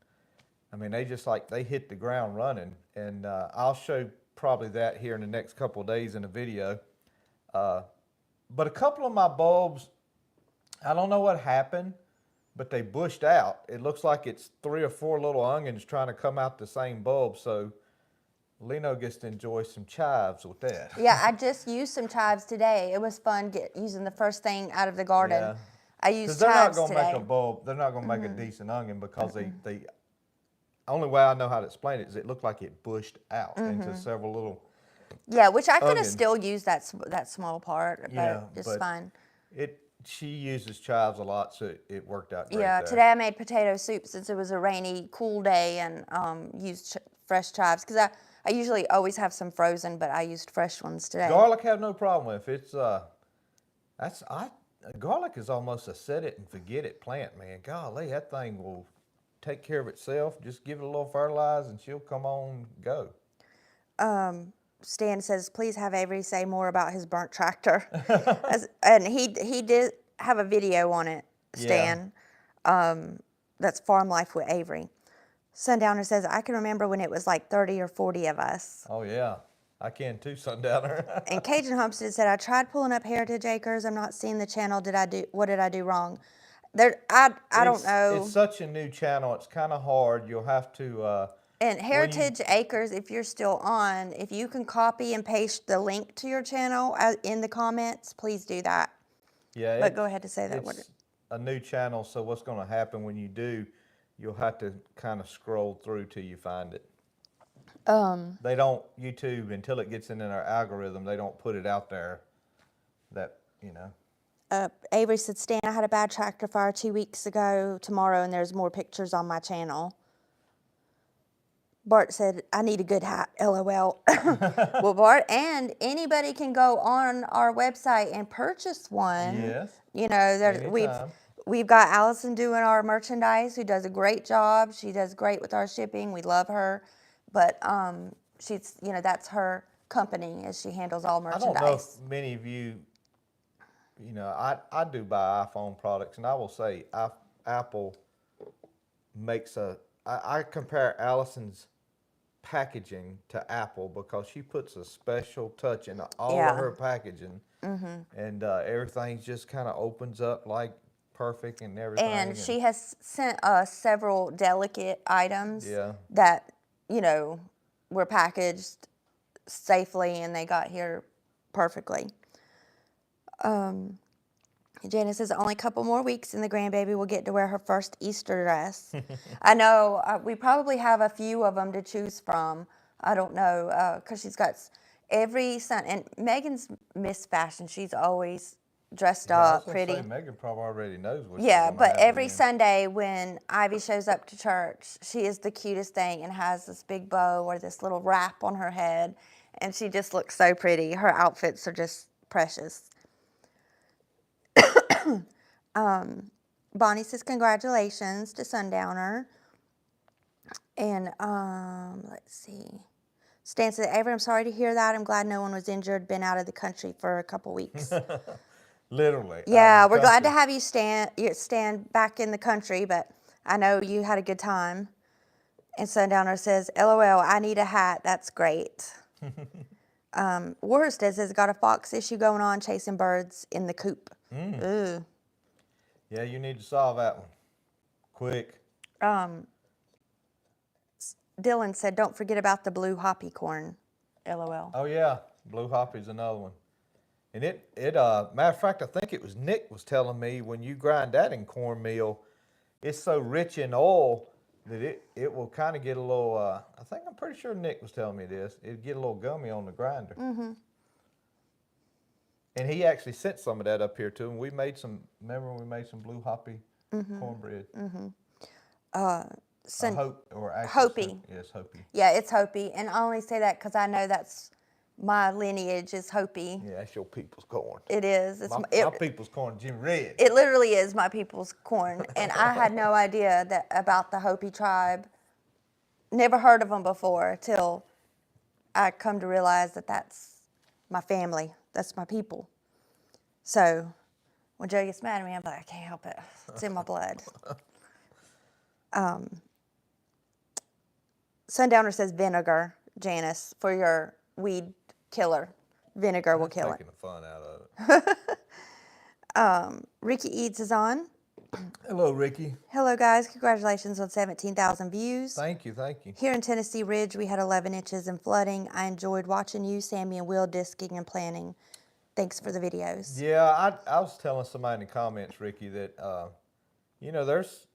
I mean, they hit the ground running. And I'll show probably that here in the next couple of days in a video. But a couple of my bulbs, I don't know what happened, but they bushed out. It looks like it's 3 or 4 little onions trying to come out the same bulb. So Lino gets to enjoy some chives with that. Yeah, I just used some chives today. It was fun using the first thing out of the garden. Yeah. I used Because they're not chives going to today. make a bulb. They're not going to make a decent onion because they only way I know how to explain it is it looked like it bushed out into several little. Yeah, which I could have onions. still used that small part, but Yeah, just but fine. She uses chives a lot, so it worked out great. Yeah, there. today I made potato soup since it was a rainy, cool day, and used fresh chives because I usually always have some frozen, but I used fresh ones today. Garlic I have no problem with. It's garlic is almost a set it and forget it plant, man. Golly, that thing will take care of itself. Just give it a little fertilizer and she'll come on go. Stan says, please have Avery say more about his burnt tractor. And he did have a video on it, Stan. That's Farm Life with Avery. Sundowner says, I can remember when it was like 30 or 40 of us. Oh, yeah. I can too, Sundowner. And Cajun Homestead said, I tried pulling up Heritage Acres. I'm not seeing the channel. What did I do wrong? I don't know. It's such a new channel. It's kind of hard. You'll have to... And Heritage Acres, if you're still on, if you can copy and paste the link to your channel in the comments, please do that. Yeah. But go ahead to say that. It's a new channel, so what's going to happen when you do, you'll have to kind of scroll through till you find it. They don't, YouTube, until it gets in their algorithm, they don't put it out there that, Avery said, Stan, I had a bad tractor fire 2 weeks ago tomorrow, and there's more pictures on my channel. Bart said, I need a good hat, LOL. Well, Bart, and anybody can go on our website and purchase one. Yes. We've got Allison doing our merchandise, who does a great job. She does great with our shipping. We love her. But she's, that's her company, as she handles all merchandise. I don't know if many of you, I do buy iPhone products, and I will say Apple makes I compare Allison's packaging to Apple because she puts a special touch in all of her packaging, and everything just kind of opens up like perfect and everything. And she has sent us several delicate items that, were packaged safely and they got here perfectly. Janice says, only a couple more weeks and the grandbaby will get to wear her first Easter dress. I know, we probably have a few of them to choose from. I don't know, because she's got every Sunday, and Megan's Miss Fashion. She's always dressed up pretty. Megan probably already knows what. Yeah, but every Sunday when Ivy shows up to church, she is the cutest thing and has this big bow or this little wrap on her head, and she just looks so pretty. Her outfits are just precious. Bonnie says congratulations to Sundowner. And let's see. Stan said, Avery, I'm sorry to hear that. I'm glad no one was injured. Been out of the country for a couple weeks. Literally. Yeah, we're glad to have you stand back in the country, but I know you had a good time. And Sundowner says, LOL, I need a hat. That's great. Worsted says, got a fox issue going on, chasing birds in the coop. Ooh. Yeah, you need to solve that one. Quick. Dylan said, don't forget about the blue hoppy corn. LOL. Oh yeah, blue hoppy's another one. And matter of fact, I think it was Nick was telling me when you grind that in cornmeal, it's so rich in oil that it will kind of get a little, I'm pretty sure Nick was telling me this, it'd get a little gummy on the grinder. Mm-hmm. And he actually sent some of that up here too, and remember when we made some blue hoppy cornbread? Mm-hmm. Hopi. Yes, Hopi. Yeah, it's Hopi. And I only say that because I know that's my lineage is Hopi. Yeah, that's your people's corn. It is. My people's corn, Jim Red. It literally is my people's corn. And I had no idea about the Hopi tribe. Never heard of them before till I come to realize that that's my family. That's my people. So when Joe gets mad at me, I'm like, I can't help it. It's in my blood. Sundowner says vinegar, Janice, for your weed killer. Vinegar will kill it. Taking the fun out of it. Ricky Eads is on. Hello, Ricky. Hello, guys. Congratulations on 17,000 views. Thank you, thank you. Here in Tennessee Ridge, we had 11 inches in flooding. I enjoyed watching you, Sammy, and Will disking and planning. Thanks for the videos. Yeah, I was telling somebody in the comments, Ricky, that, there's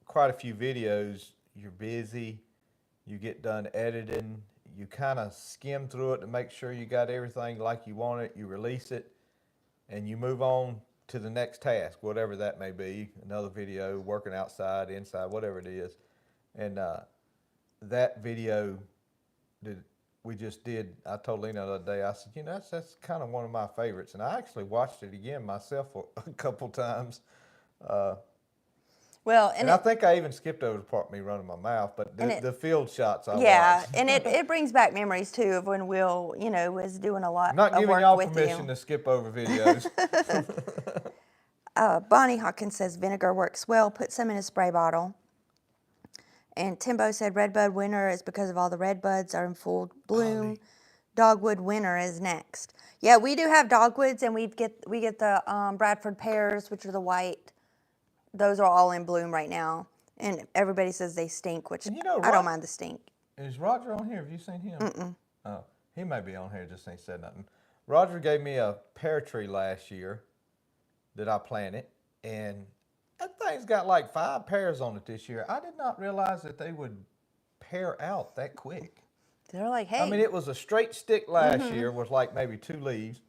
quite a few videos. You're busy, you get done editing, you kind of skim through it to make sure you got everything like you want it, you release it, and you move on to the next task, whatever that may be, another video, working outside, inside, whatever it is. And that video that we just did, I told Lena the other day, I said, that's kind of one of my favorites. And I actually watched it again myself a couple times. And I think I even skipped over the part of me running my mouth, but the field shots I watched. Yeah, and it brings back memories too of when Will, was doing a lot of work with you. I'm not giving y'all permission to skip over videos. Bonnie Hawkins says vinegar works well. Put some in a spray bottle. And Timbo said redbud winter is because of all the red buds are in full bloom. Dogwood winter is next. Yeah, we do have dogwoods, and we get the Bradford pears, which are the white. Those are all in bloom right now, and everybody says they stink, which I don't mind the stink. Is Roger on here? Have you seen him? Mm-mm. Oh, he may be on here, just ain't said nothing. Roger gave me a pear tree last year that I planted, and that thing's got like 5 pears on it this year. I did not realize that they would pear out that quick. They're like, hey. I mean, it was a straight stick last year with like maybe 2 leaves.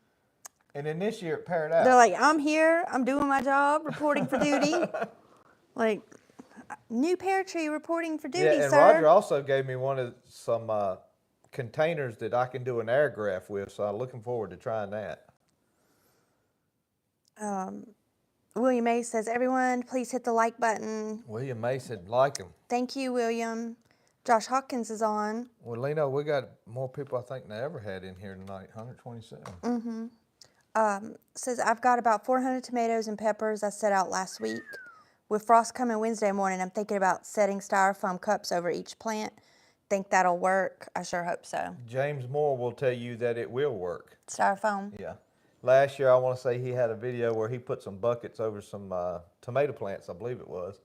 And then this year it paired out. They're like, I'm here, I'm doing my job, reporting for duty. Like, new pear tree reporting for duty, and sir. Roger also gave me some containers that I can do an air graft with, so I'm looking forward to trying that. William May says, everyone, please hit the like button. William May said, like him. Thank you, William. Josh Hawkins is on. Well, Leno, we got more people, I think, than I ever had in here tonight, 127. Mm-hmm. Says, I've got about 400 tomatoes and peppers I set out last week. With frost coming Wednesday morning, I'm thinking about setting styrofoam cups over each plant. Think that'll work? I sure hope so. James Moore will tell you that it will work. Styrofoam? Yeah. Last year, I want to say he had a video where he put some buckets over some tomato plants, I believe it was.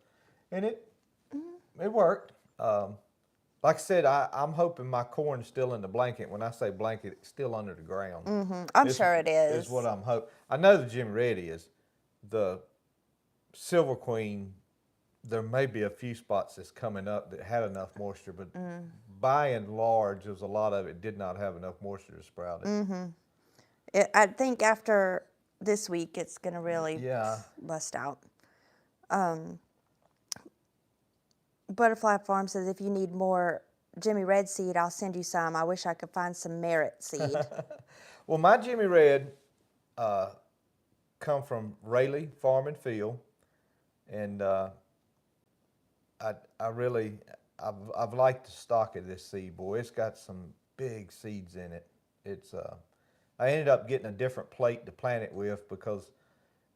And it worked. Like I said, I'm hoping my corn's still in the blanket. When I say blanket, it's still under the ground. Mm-hmm. I'm sure it is. Is what I'm hoping. I know the Jim Red is. The Silver Queen, there may be a few spots that's coming up that had enough moisture, but by and large, there's a lot of it did not have enough moisture to sprout it. Mm-hmm. I think after this week, it's going to really bust out. Butterfly Farm says, if you need more Jimmy Red seed, I'll send you some. I wish I could find some Merit seed. Well, my Jimmy Red come from Rayleigh Farm and Field, and I've liked the stock of this seed, boy. It's got some big seeds in it. I ended up getting a different plate to plant it with because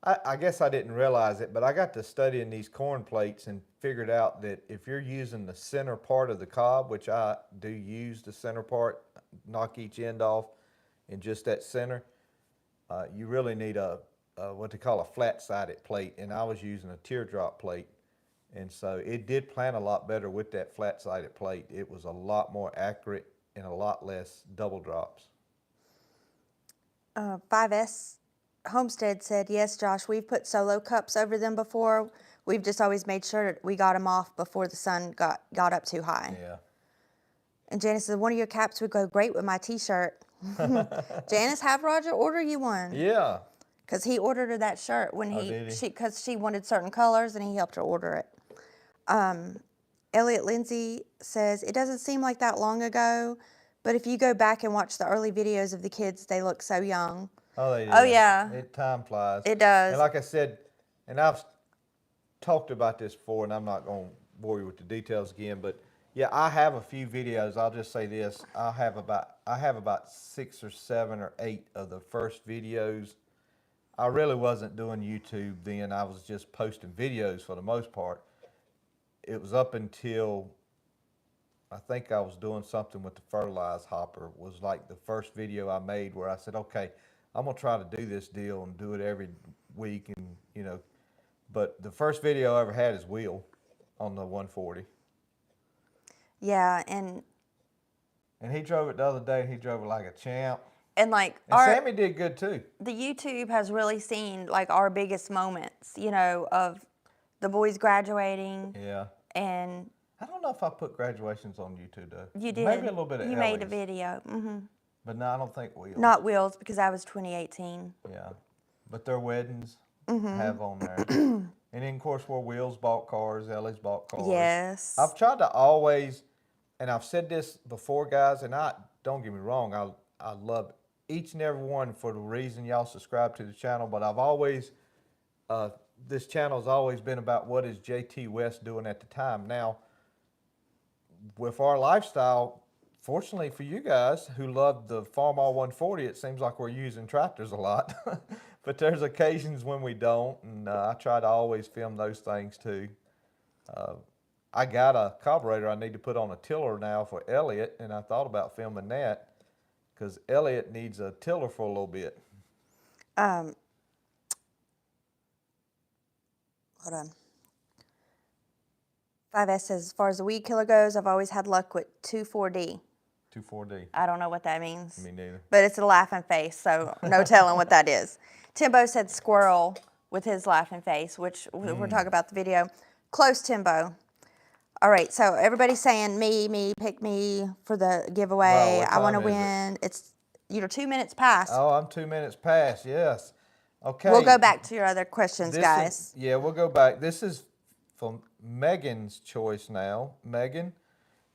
I guess I didn't realize it, but I got to studying these corn plates and figured out that if you're using the center part of the cob, which I do use the center part, knock each end off, and just that center, you really need a what they call a flat-sided plate, and I was using a teardrop plate. And so it did plant a lot better with that flat-sided plate. It was a lot more accurate and a lot less double drops. 5S Homestead said, yes, Josh, we've put solo cups over them before. We've just always made sure we got them off before the sun got up too high. Yeah. And Janice said, one of your caps would go great with my T-shirt. Janice, have Roger order you one. Yeah. Because he ordered her that shirt when because she wanted certain colors, and he helped her order it. Elliot Lindsay says, it doesn't seem like that long ago, but if you go back and watch the early videos of the kids, they look so young. Oh, they do. Oh, yeah. Time flies. It does. And like I said, and I've talked about this before, and I'm not going to bore you with the details again, but yeah, I have a few videos. I'll just say this. I have about 6 or 7 or 8 of the first videos. I really wasn't doing YouTube then. I was just posting videos for the most part. It was up until I think I was doing something with the fertilizer hopper, was like the first video I made where I said, okay, I'm going to try to do this deal and do it every week. And, you know, but the first video I ever had is Will on the 140. Yeah, and he drove it the other day, and he drove it like a champ. And like and Sammy did good too. The YouTube has really seen like our biggest moments, you know, of the boys graduating. Yeah. And I don't know if I put graduations on YouTube though. You did. Maybe a little bit of You Ellie's. made a video. Mm-hmm. But no, I don't think Will's. Not Will's, because that was 2018. Yeah. But their weddings have on there. And then, of course, where Will's bought cars, Ellie's bought cars. Yes. I've tried to always, and I've said this before, guys, and don't get me wrong, I love each and every one for the reason y'all subscribe to the channel, but I've always, this channel's always been about what is Jtwes doing at the time. Now, with our lifestyle, fortunately for you guys who love the Farm All 140, it seems like we're using tractors a lot. But there's occasions when we don't, and I try to always film those things too. I got a carburetor I need to put on a tiller now for Elliot, and I thought about filming that because Elliot needs a tiller for a little bit. Hold on. 5S says, as far as the weed killer goes, I've always had luck with 2,4-D. 2,4-D. I don't know what that means. Me neither. But it's a laughing face, so no telling what that is. Timbo said squirrel with his laughing face, which we're talking about the video. Close, Timbo. All right, so everybody's saying me, pick me for the giveaway. Wow, I want to what time win. It's 2 minutes past. Oh, I'm 2 minutes past, yes. Okay. We'll go back to your other questions, guys. Yeah, we'll go back. This is from Megan's choice now. Megan,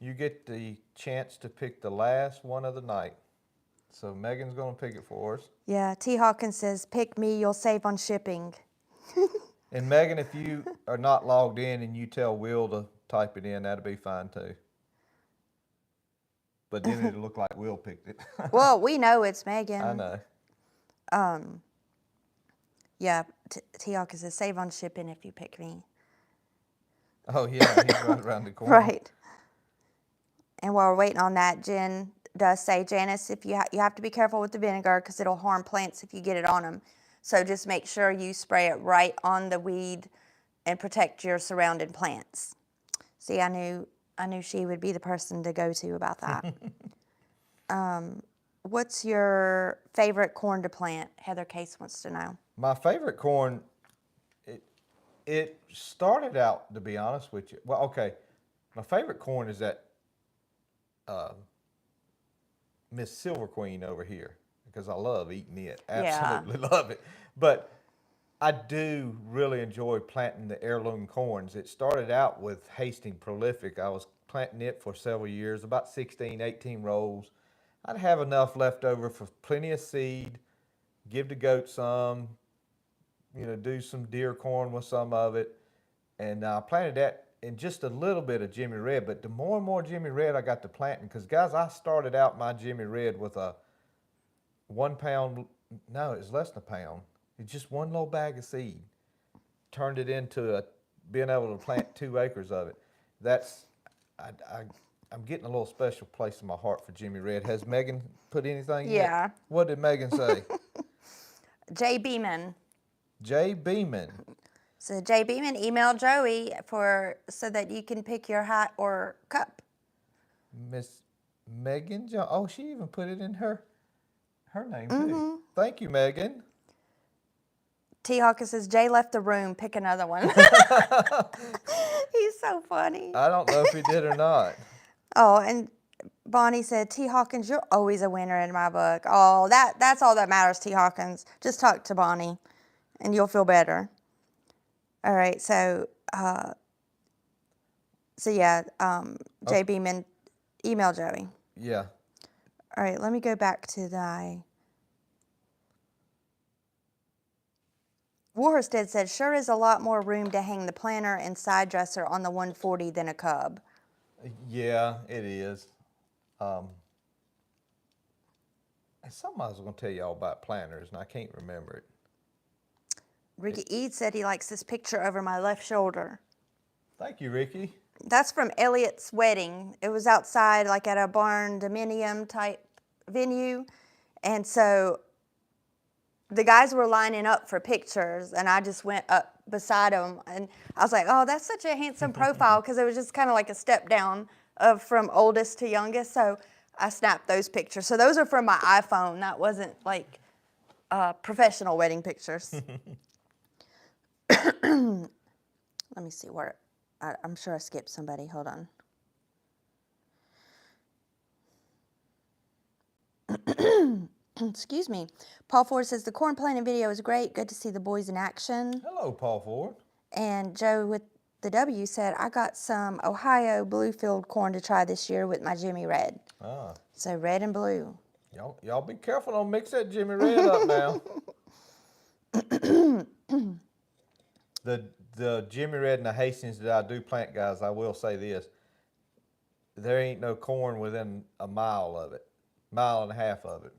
you get the chance to pick the last one of the night. So Megan's going to pick it for us. Yeah, T. Hawkins says, pick me, you'll save on shipping. And Megan, if you are not logged in and you tell Will to type it in, that'll be fine too. But then it'll look like Will picked it. Well, we know it's Megan. I know. Yeah, T. Hawkins says, save on shipping if you pick me. Oh, yeah, he's right around the corner. Right. And while we're waiting on that, Jen does say, Janice, if you have to be careful with the vinegar because it'll harm plants if you get it on them. So just make sure you spray it right on the weed and protect your surrounding plants. See, I knew she would be the person to go to about that. What's your favorite corn to plant? Heather Case wants to know. My favorite corn, it started out, to be honest with you. Well, okay, my favorite corn is that Miss Silver Queen over here because I love eating it. Absolutely love it. But I do really enjoy planting the heirloom corns. It started out with Hastings Prolific. I was planting it for several years, about 16, 18 rolls. I'd have enough left over for plenty of seed, give the goat some, you know, do some deer corn with some of it. And I planted that in just a little bit of Jimmy Red, but the more and more Jimmy Red I got to planting, because guys, I started out my Jimmy Red with a 1 pound, no, it's less than a pound. It's just one little bag of seed. Turned it into being able to plant 2 acres of it. That's, I'm getting a little special place in my heart for Jimmy Red. Has Megan put anything Yeah. yet? What did Megan say? Jay Beeman Jay Beeman. So Jay Beeman, email Joey so that you can pick your hat or cup. Miss Megan John. Oh, she even put it in her name too. Thank you, Megan. T. Hawkins says, Jay left the room. Pick another one. He's so funny. I don't know if he did or not. Oh, and Bonnie said, T. Hawkins, you're always a winner in my book. Oh, that's all that matters, T. Hawkins. Just talk to Bonnie, and you'll feel better. All right, so Jay Beeman, email Joey. Yeah. All right, let me go back to Warstead said, sure is a lot more room to hang the planter and side dresser on the 140 than a Cub. Yeah, it is. Something I was going to tell y'all about planters, and I can't remember it. Ricky Eade said he likes this picture over my left shoulder. Thank you, Ricky. That's from Elliot's wedding. It was outside, like at a barn dominium type venue. And so the guys were lining up for pictures, and I just went up beside them. And I was like, oh, that's such a handsome profile, because it was just kind of like a step down from oldest to youngest. So I snapped those pictures. So those are from my iPhone. That wasn't like professional wedding pictures. Let me see where, I'm sure I skipped somebody. Hold on. Excuse me. Paul Ford says the corn planting video is great. Good to see the boys in action. Hello, Paul Ford. And Joe with the W said, I got some Ohio Bluefield corn to try this year with my Jimmy Red. Ah. So red and blue. Y'all be careful, don't mix that Jimmy Red up now. The Jimmy Red and the Hastings that I do plant, guys, I will say this. There ain't no corn within a mile of it. Mile and a half of it.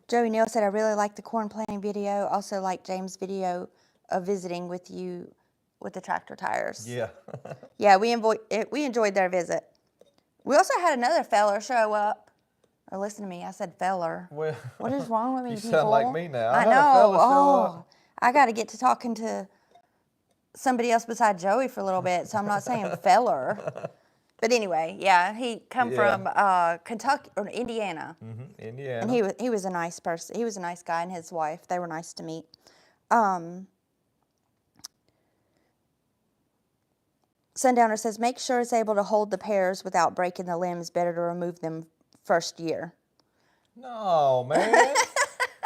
Joey Neal said, I really like the corn planting video. Also like James' video of visiting with you with the tractor tires. Yeah. Yeah, we enjoyed their visit. We also had another feller show up. Oh, listen to me. I said feller. Well, what is wrong with me, you people? sound like me now. I had a know. fella show up. I got to get to talking to somebody else besides Joey for a little bit, so I'm not saying feller. But anyway, yeah, he come from Kentucky or Indiana. Mm-hmm. Indiana. And he was a nice person. He was a nice guy, and his wife. They were nice to meet. Sundowner says, make sure it's able to hold the pears without breaking the limbs. Better to remove them first year. No, man.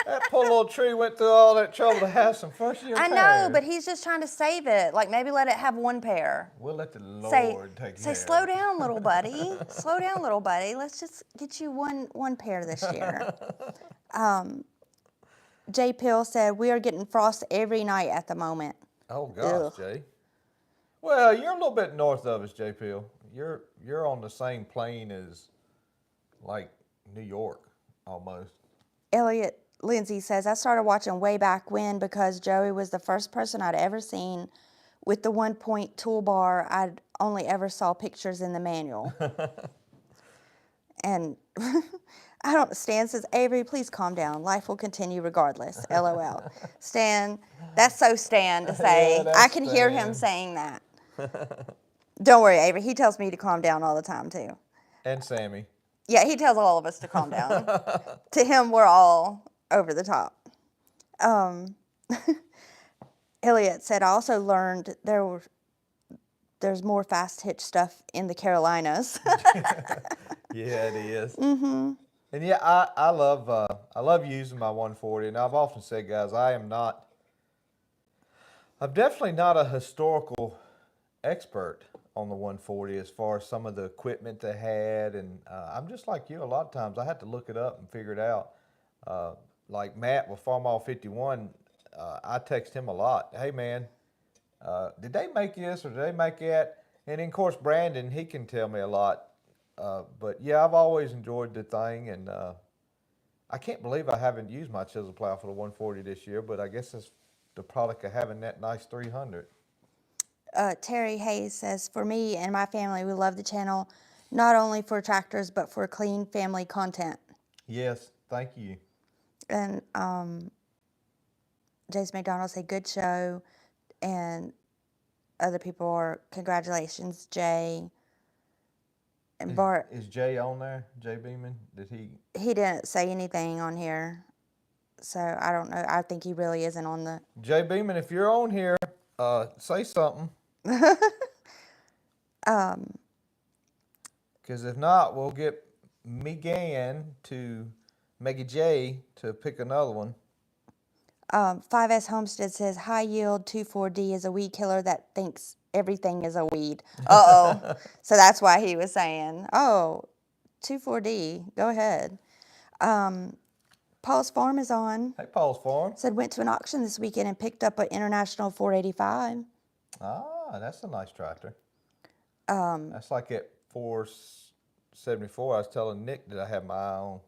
That poor little tree went through all that trouble to have some first year I pears. know, but he's just trying to save it. Like, maybe let it have one pear. We'll let the Lord take care of it. Say, slow down, little buddy. Slow down, little buddy. Let's just get you one pear this year. Jay Pill said, we are getting frost every night at the moment. Oh, gosh, Jay. Well, you're a little bit north of us, Jay Pill. You're on the same plane as, like, New York, almost. Elliot Lindsay says, I started watching way back when because Joey was the first person I'd ever seen with the 1-point toolbar. I'd only ever saw pictures in the manual. And Stan says, Avery, please calm down. Life will continue regardless. LOL. Stan, that's so Stan to say. Yeah, I can hear him saying that. Don't worry, Avery. He tells me to calm down all the time, too. And Sammy. Yeah, he tells all of us to calm down. To him, we're all over the top. Elliot said, I also learned there's more fast hitch stuff in the Carolinas. Yeah, it is. Mm-hmm. And yeah, I love using my 140. And I've often said, guys, I'm definitely not a historical expert on the 140 as far as some of the equipment they had, and I'm just like you. A lot of times I had to look it up and figure it out. Like Matt with Farm All 51, I text him a lot. Hey man, did they make this or did they make that? And then of course Brandon, he can tell me a lot. But yeah, I've always enjoyed the thing, and I can't believe I haven't used my chisel plow for the 140 this year. But I guess it's the product of having that nice 300. Terry Hayes says, for me and my family, we love the channel, not only for tractors, but for clean family content. Yes, thank you. And Jason McDonald said, good show. And other people are, congratulations, Jay. And Bart, Is Jay on there? Jay Beeman? Did he? he didn't say anything on here. So I don't know. I think he really isn't on the. Jay Beeman, if you're on here, say something. Because if not, we'll get Maggie J to pick another one. 5S Homestead says, high yield 2,4-D is a weed killer that thinks everything is a weed. Uh-oh. So that's why he was saying, oh, 2,4-D, go ahead. Paul's Farm is on. Hey, Paul's Farm. Said, went to an auction this weekend and picked up an International 485. Ah, that's a nice tractor. That's like at 474. I was telling Nick that I had my eye on.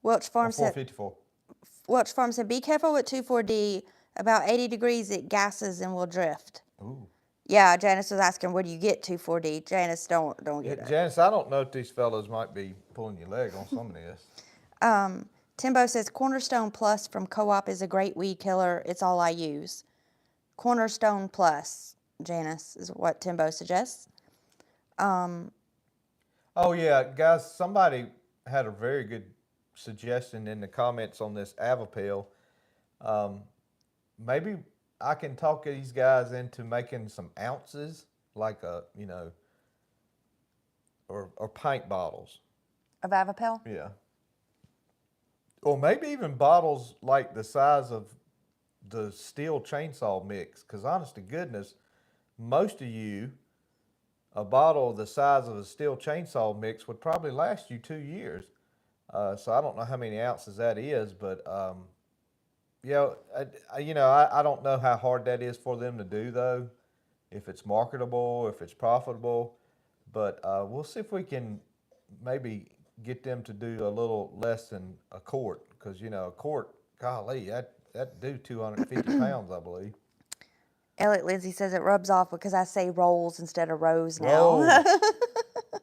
Welch Farm said, 454. Welch Farm said, be careful with 2,4-D. About 80 degrees, it gases and will drift. Ooh. Yeah, Janice was asking, where do you get 2,4-D? Janice, don't get it. Janice, I don't know if these fellas might be pulling your leg on some of this. Timbo says, Cornerstone Plus from Co-op is a great weed killer. It's all I use. Cornerstone Plus, Janice, is what Timbo suggests. Oh, yeah, guys, somebody had a very good suggestion in the comments on this Avipel. Maybe I can talk these guys into making some ounces, like or pint bottles. Of Avipel? Yeah. Or maybe even bottles like the size of the Steele chainsaw mix. Because honest to goodness, most of you, a bottle the size of a Steele chainsaw mix would probably last you 2 years. So I don't know how many ounces that is, but yeah, I don't know how hard that is for them to do though. If it's marketable, if it's profitable, but we'll see if we can maybe get them to do a little less than a quart, because a quart, golly, that do 250 pounds, I believe. Elliot Lindsay says it rubs off because I say rolls instead of rows now. Rolls.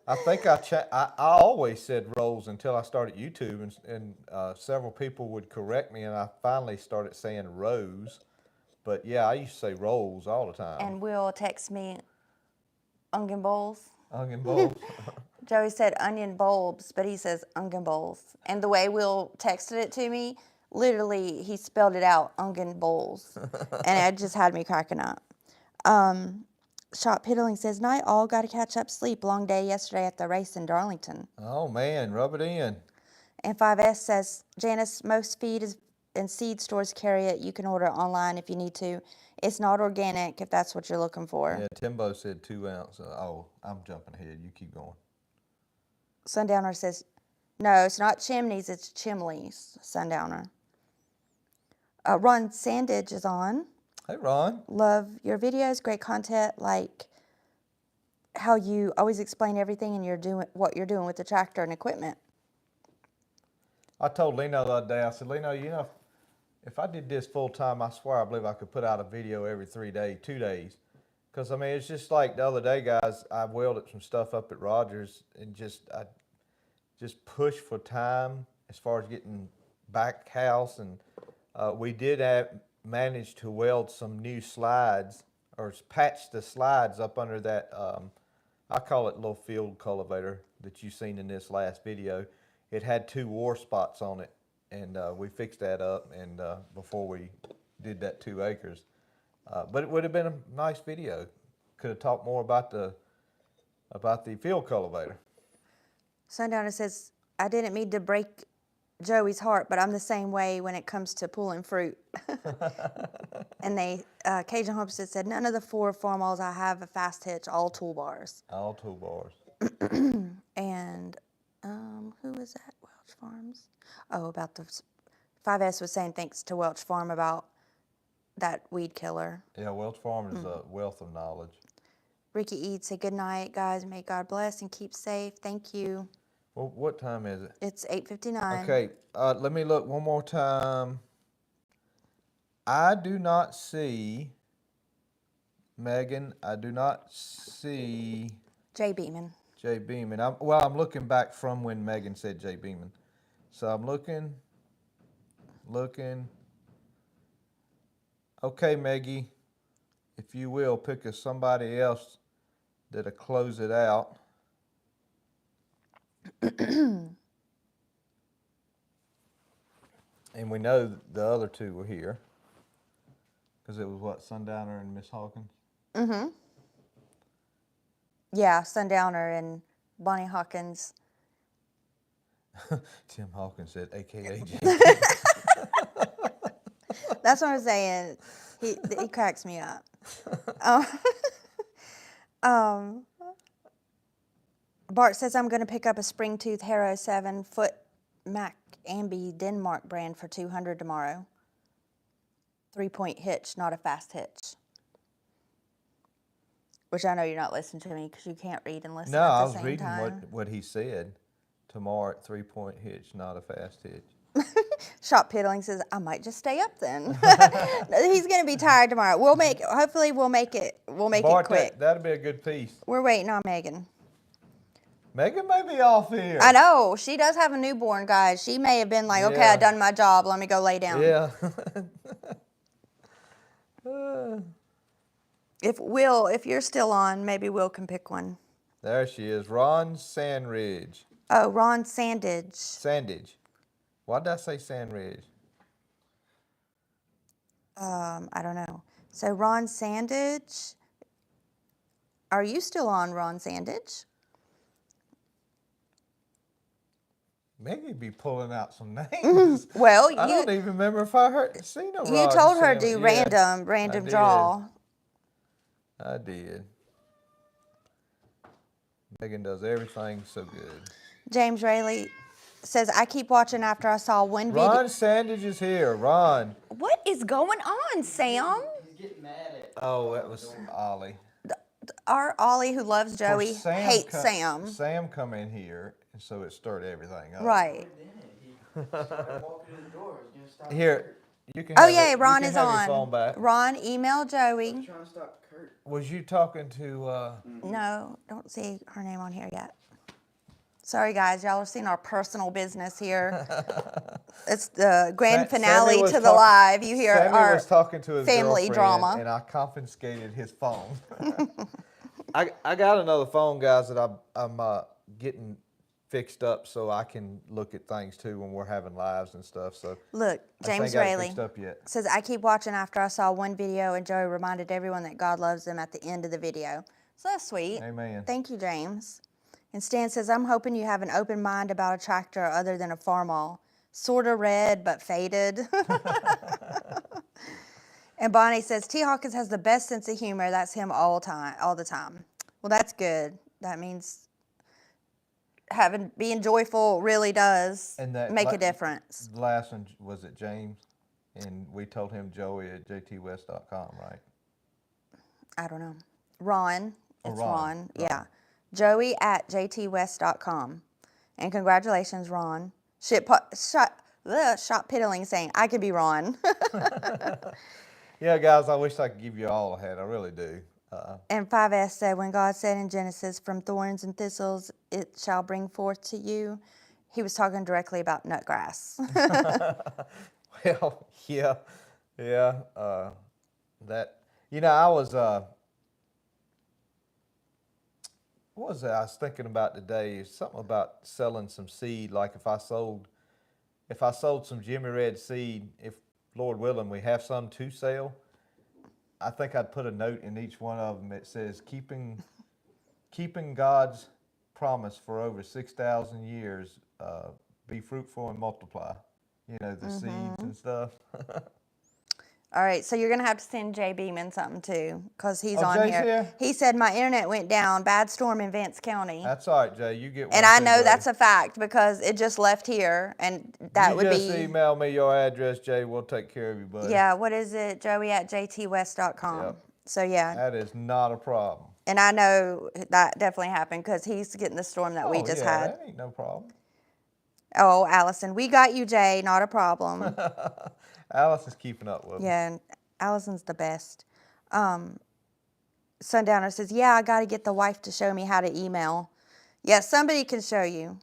I think I always said rolls until I started YouTube, and several people would correct me, and I finally started saying rows. But yeah, I used to say rolls all the time. And Will text me onion bowls. Onion bowls. Joey said onion bulbs, but he says onion bowls. And the way Will texted it to me, literally, he spelled it out, onion bowls. And it just had me cracking up. Shop Piddling says, night all, got to catch up sleep. Long day yesterday at the race in Darlington. Oh, man, rub it in. And 5S says, Janice, most feed and seed stores carry it. You can order it online if you need to. It's not organic if that's what you're looking for. Yeah, Timbo said 2 ounces. Oh, I'm jumping ahead. You keep going. Sundowner says, no, it's not chimneys, it's chimleys, Sundowner. Ron Sandage is on. Hey, Ron. Love your videos, great content, like how you always explain everything and you're doing what you're doing with the tractor and equipment. I told Lino the other day, I said, Lino, if I did this full time, I swear I believe I could put out a video every 2 days. Because, I mean, it's just like the other day, guys, I welded some stuff up at Rogers and I just pushed for time as far as getting back house. And we did manage to weld some new slides, or patch the slides up under that, I call it little field cultivator that you've seen in this last video. It had 2 war spots on it, and we fixed that up and before we did that 2 acres. But it would have been a nice video. Could have talked more about the field cultivator. Sundowner says, I didn't mean to break Joey's heart, but I'm the same way when it comes to pulling fruit. And Cajun Homestead said, none of the 4 formals I have a fast hitch, all toolbars. All toolbars. And who was that? Welch Farms? Oh, about the 5S was saying thanks to Welch Farm about that weed killer. Yeah, Welch Farm is a wealth of knowledge. Ricky Eads said, good night, guys. May God bless and keep safe. Thank you. Well, what time is it? It's 8:59. Okay, let me look one more time. I do not see, Megan, I do not see Jay Beeman. Jay Beeman. I'm looking back from when Megan said Jay Beeman. So I'm looking. Okay, Maggie, if you will, pick us somebody else that'll close it out. And we know that the other two were here. Because it was what, Sundowner and Miss Hawkins? Mm-hmm. Yeah, Sundowner and Bonnie Hawkins. Tim Hawkins said, AKA Jtwes. That's what I'm saying. He cracks me up. Bart says, I'm going to pick up a Springtooth Harrow 7-foot Mac Ambi Denmark brand for $200 tomorrow. 3-point hitch, not a fast hitch. Which I know you're not listening to me because you can't read and listen No, at I the was same reading time. what he said. Tomorrow at 3-point hitch, not a fast hitch. Shop Piddling says, I might just stay up then. He's going to be tired tomorrow. Hopefully we'll make it Bart, quick. that'll be a good piece. We're waiting on Megan. Megan may be off here. I know. She does have a newborn, guys. She may have been like, okay, Yeah. I've done my job. Let me go lay down. Yeah. If you're still on, maybe Will can pick one. There she is, Ron Sandridge. Oh, Ron Sandage. Sandage. Why did I say Sandridge? I don't know. So Ron Sandage. Are you still on, Ron Sandage? Maybe be pulling out some names. Well, I don't even remember if I seen a you Ron told her to Sandage. do Yeah, random I draw. I did. Megan does everything so good. James Rayleigh says, I keep watching after I saw one video. Ron Sandage is here. Ron. What is going on, Sam? He's getting mad at. Oh, that was Ollie. Our Ollie, who loves Joey, hates Sam. Sam come in here, and so it stirred everything up. Right. He started walking in the door. He was gonna stop Here, Kurt. you can. Oh, have yeah, it. Ron you is can have on. Your phone back. Ron, email Joey. He's trying to stop Kurt. Was you talking to? No, don't see her name on here yet. Sorry, guys. Y'all are seeing our personal business here. It's the grand finale to the live. You hear Sammy our was talking to his family girlfriend, drama. and I confiscated his phone. I got another phone, guys, that I'm getting fixed up so I can look at things too when we're having lives and stuff. So Look, James I just ain't got it Rayleigh fixed up yet. says, I keep watching after I saw one video and Joey reminded everyone that God loves them at the end of the video. So that's sweet. Amen. Thank you, James. And Stan says, I'm hoping you have an open mind about a tractor other than a farmall. Sort of red, but faded. And Bonnie says, T. Hawkins has the best sense of humor. That's him all the time. Well, that's good. That means being joyful really does make a difference. The last one, was it James? And we told him Joey at jtwes.com, right? I don't know. Ron. Oh, It's Ron. Ron. Yeah. Joey at jtwes.com. And congratulations, Ron. Shop Piddling saying, I could be Ron. Yeah, guys, I wish I could give you all a hat. I really do. And 5S said, when God said in Genesis, from thorns and thistles it shall bring forth to you, he was talking directly about nutgrass. Well, yeah. That, I was, what was it I was thinking about today? Is something about selling some seed. Like if I sold some Jimmy Red seed, if Lord willing we have some to sell, I think I'd put a note in each one of them that says keeping God's promise for over 6,000 years. Be fruitful and multiply. The seeds and stuff. All right, so you're going to have to send Jay Beeman something too, because he's on Jay's here. here? He said, my internet went down, bad storm in Vance County. That's all right, Jay. You get one. And I too, know buddy. that's a fact because it just left here, and that would just be. email me your address, Jay. We'll take care of you, buddy. Yeah, what is it? Joey at jtwes.com. Yep. So, yeah. That is not a problem. And I know that definitely happened because he's getting the storm that we just had. That ain't no problem. Oh, Allison, we got you, Jay. Not a problem. Alice is keeping up with me. Yeah, and Allison's the best. Sundowner says, yeah, I got to get the wife to show me how to email. Yeah, somebody can show you.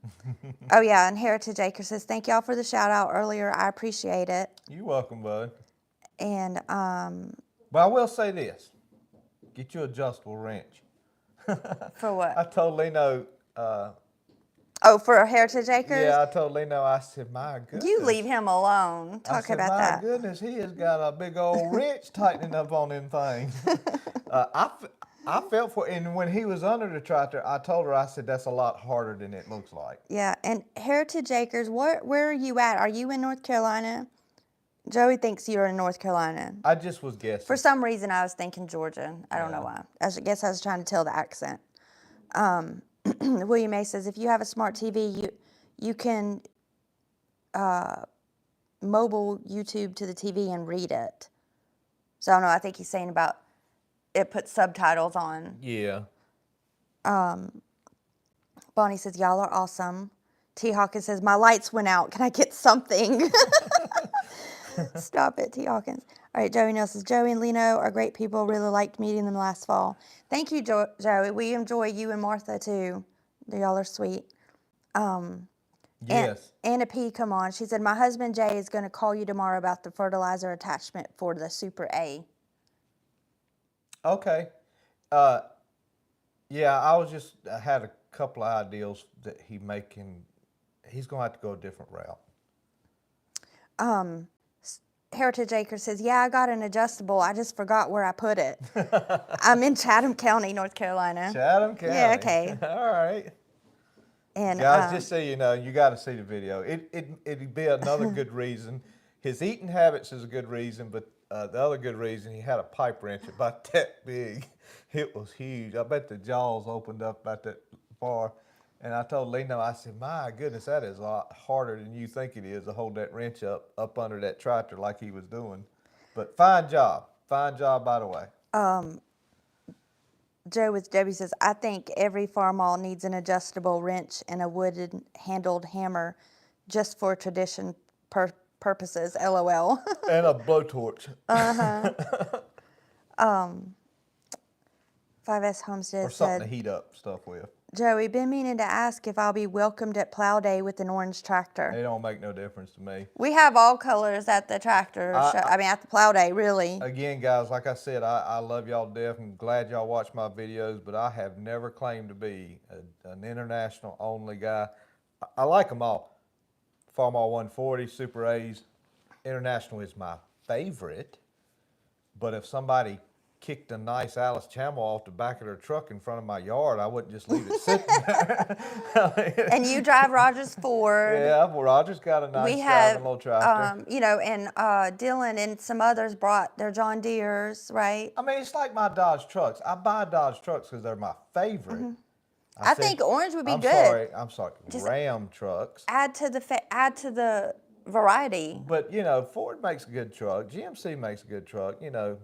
Oh, yeah, and Heritage Acre says, thank y'all for the shout out earlier. I appreciate it. You're welcome, bud. And But I will say this: get you an adjustable wrench. for what? I told Lino. Oh, for Heritage Acres? Yeah, I told Lino. I said, "My goodness." You leave him alone. I Talk said, about my that. goodness, he has got a big old wrench tightening up on them things. I felt for, and when he was under the tractor, I told her, I said, that's a lot harder than it looks like. Yeah, and Heritage Acres, where are you at? Are you in North Carolina? Joey thinks you're in North Carolina. I just was guessing. For some reason, I was thinking Georgia. I don't know Yeah. why. I guess I was trying to tell the accent. William A says, if you have a smart TV, you can mobile YouTube to the TV and read it. So I don't know. I think he's saying about it puts subtitles on. Yeah. Bonnie says, y'all are awesome. T. Hawkins says, my lights went out. Can I get something? Stop it, T. Hawkins. All right, Joey Nelson says, Joey and Lino are great people. Really liked meeting them last fall. Thank you, Joey. We enjoy you and Martha, too. Y'all are sweet. Yes. Anna P, come on. She said, my husband, Jay, is going to call you tomorrow about the fertilizer attachment for the Super A. Okay. Yeah, I had a couple of ideas that he's going to have to go a different route. Heritage Acres says, yeah, I got an adjustable. I just forgot where I put it. I'm in Chatham County, North Carolina. Chatham County. Yeah, okay. All right. And Guys, just so you know, you got to see the video. It'd be another good reason. His eating habits is a good reason, but the other good reason, he had a pipe wrench about that big. It was huge. I bet the jaws opened up about that far. And I told Lino, I said, my goodness, that is a lot harder than you think it is to hold that wrench up under that tractor like he was doing. But fine job. Fine job, by the way. Joe with Debbie says, I think every farmall needs an adjustable wrench and a wooden handled hammer just for tradition purposes, LOL. And a blowtorch. 5S Homestead Or something said, to heat up stuff with. Joey, been meaning to ask if I'll be welcomed at plow day with an orange tractor. It don't make no difference to me. We have all colors at the tractor show. I mean, at the plow day, really. Again, guys, like I said, I love y'all to death. I'm glad y'all watch my videos, but I have never claimed to be an international only guy. I like them all. Farmall 140, Super A's. International is my favorite. But if somebody kicked a nice Alice Camel off the back of their truck in front of my yard, I wouldn't just leave it sitting there. And you drive Rogers Ford. Yeah, well, Roger's got a nice driving little tractor. You know, and Dylan and some others brought their John Deeres, right? I mean, it's like my Dodge trucks. I buy Dodge trucks because they're my favorite. Mm-hmm. I think orange would be good. I'm sorry. Just Ram trucks. Add to the variety. But, you know, Ford makes a good truck. GMC makes a good truck. You know,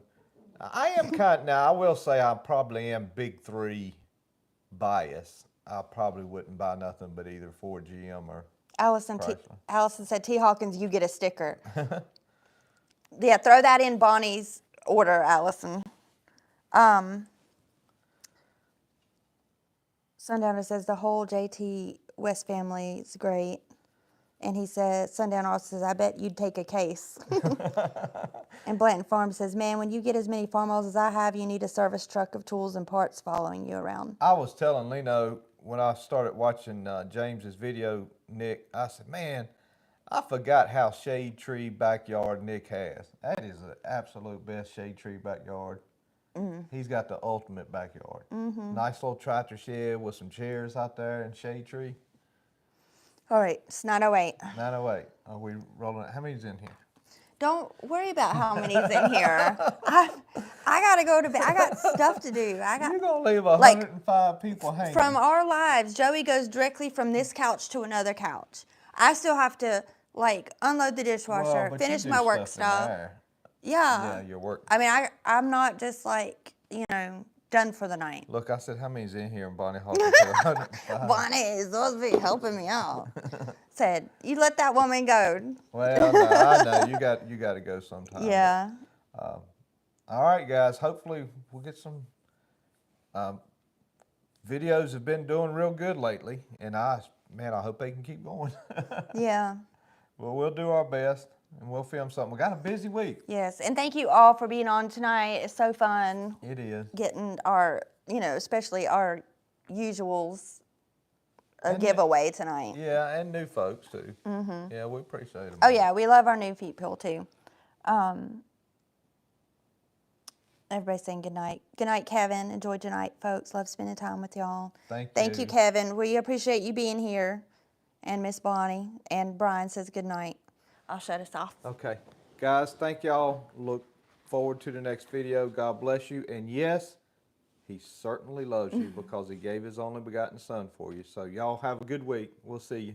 I am now, I will say I probably am big three biased. I probably wouldn't buy nothing but either Ford, GM, or Allison said, T. Hawkins, you get a sticker. Yeah, throw that in Bonnie's order, Allison. Sundowner says the whole Jtwes family is great. And he says, Sundowner also says, I bet you'd take a case. And Blanton Farm says, man, when you get as many farmalls as I have, you need a service truck of tools and parts following you around. I was telling Lino when I started watching James's video, Nick, I said, man, I forgot how shade tree backyard Nick has. That is the absolute best shade tree backyard. Mm-hmm. He's got the ultimate backyard. Mm-hmm. Nice little tractor shed with some chairs out there and shade tree. All right, it's 9:08. 9:08. Are we rolling? How many's in here? Don't worry about how many's in here. I got to go to bed. I got stuff to do. You're going to leave 105 people hanging. From our lives, Joey goes directly from this couch to another couch. I still have to, unload the dishwasher, finish my work stuff. Yeah. Yeah, your work. I mean, I'm not just done for the night. Look, I said, how many's in here? And Bonnie Hawkins said 105. Bonnie is supposed to be helping me out. Said, you let that woman go. Well, no, I know. You got to go sometime. Yeah. But, all right, guys. Hopefully we'll get some videos have been doing real good lately. And I hope they can keep going. Yeah. Well, we'll do our best. and we'll film something. We got a busy week. Yes, and thank you all for being on tonight. It's so fun It is. getting our, especially our usuals a And giveaway tonight. Yeah, and new folks too. Mm-hmm. Yeah, we appreciate them. Oh yeah, we love our new people too. Everybody's saying good night. Good night, Kevin. Enjoy tonight, folks. Love spending time with y'all. Thank you, Kevin. We appreciate you being here. And Miss Bonnie. And Brian says good night. I'll shut us off. Okay. Guys, thank y'all. Look forward to the next video. God bless you. And yes, he certainly loves you because he gave his only begotten son for you. So y'all have a good week. We'll see you.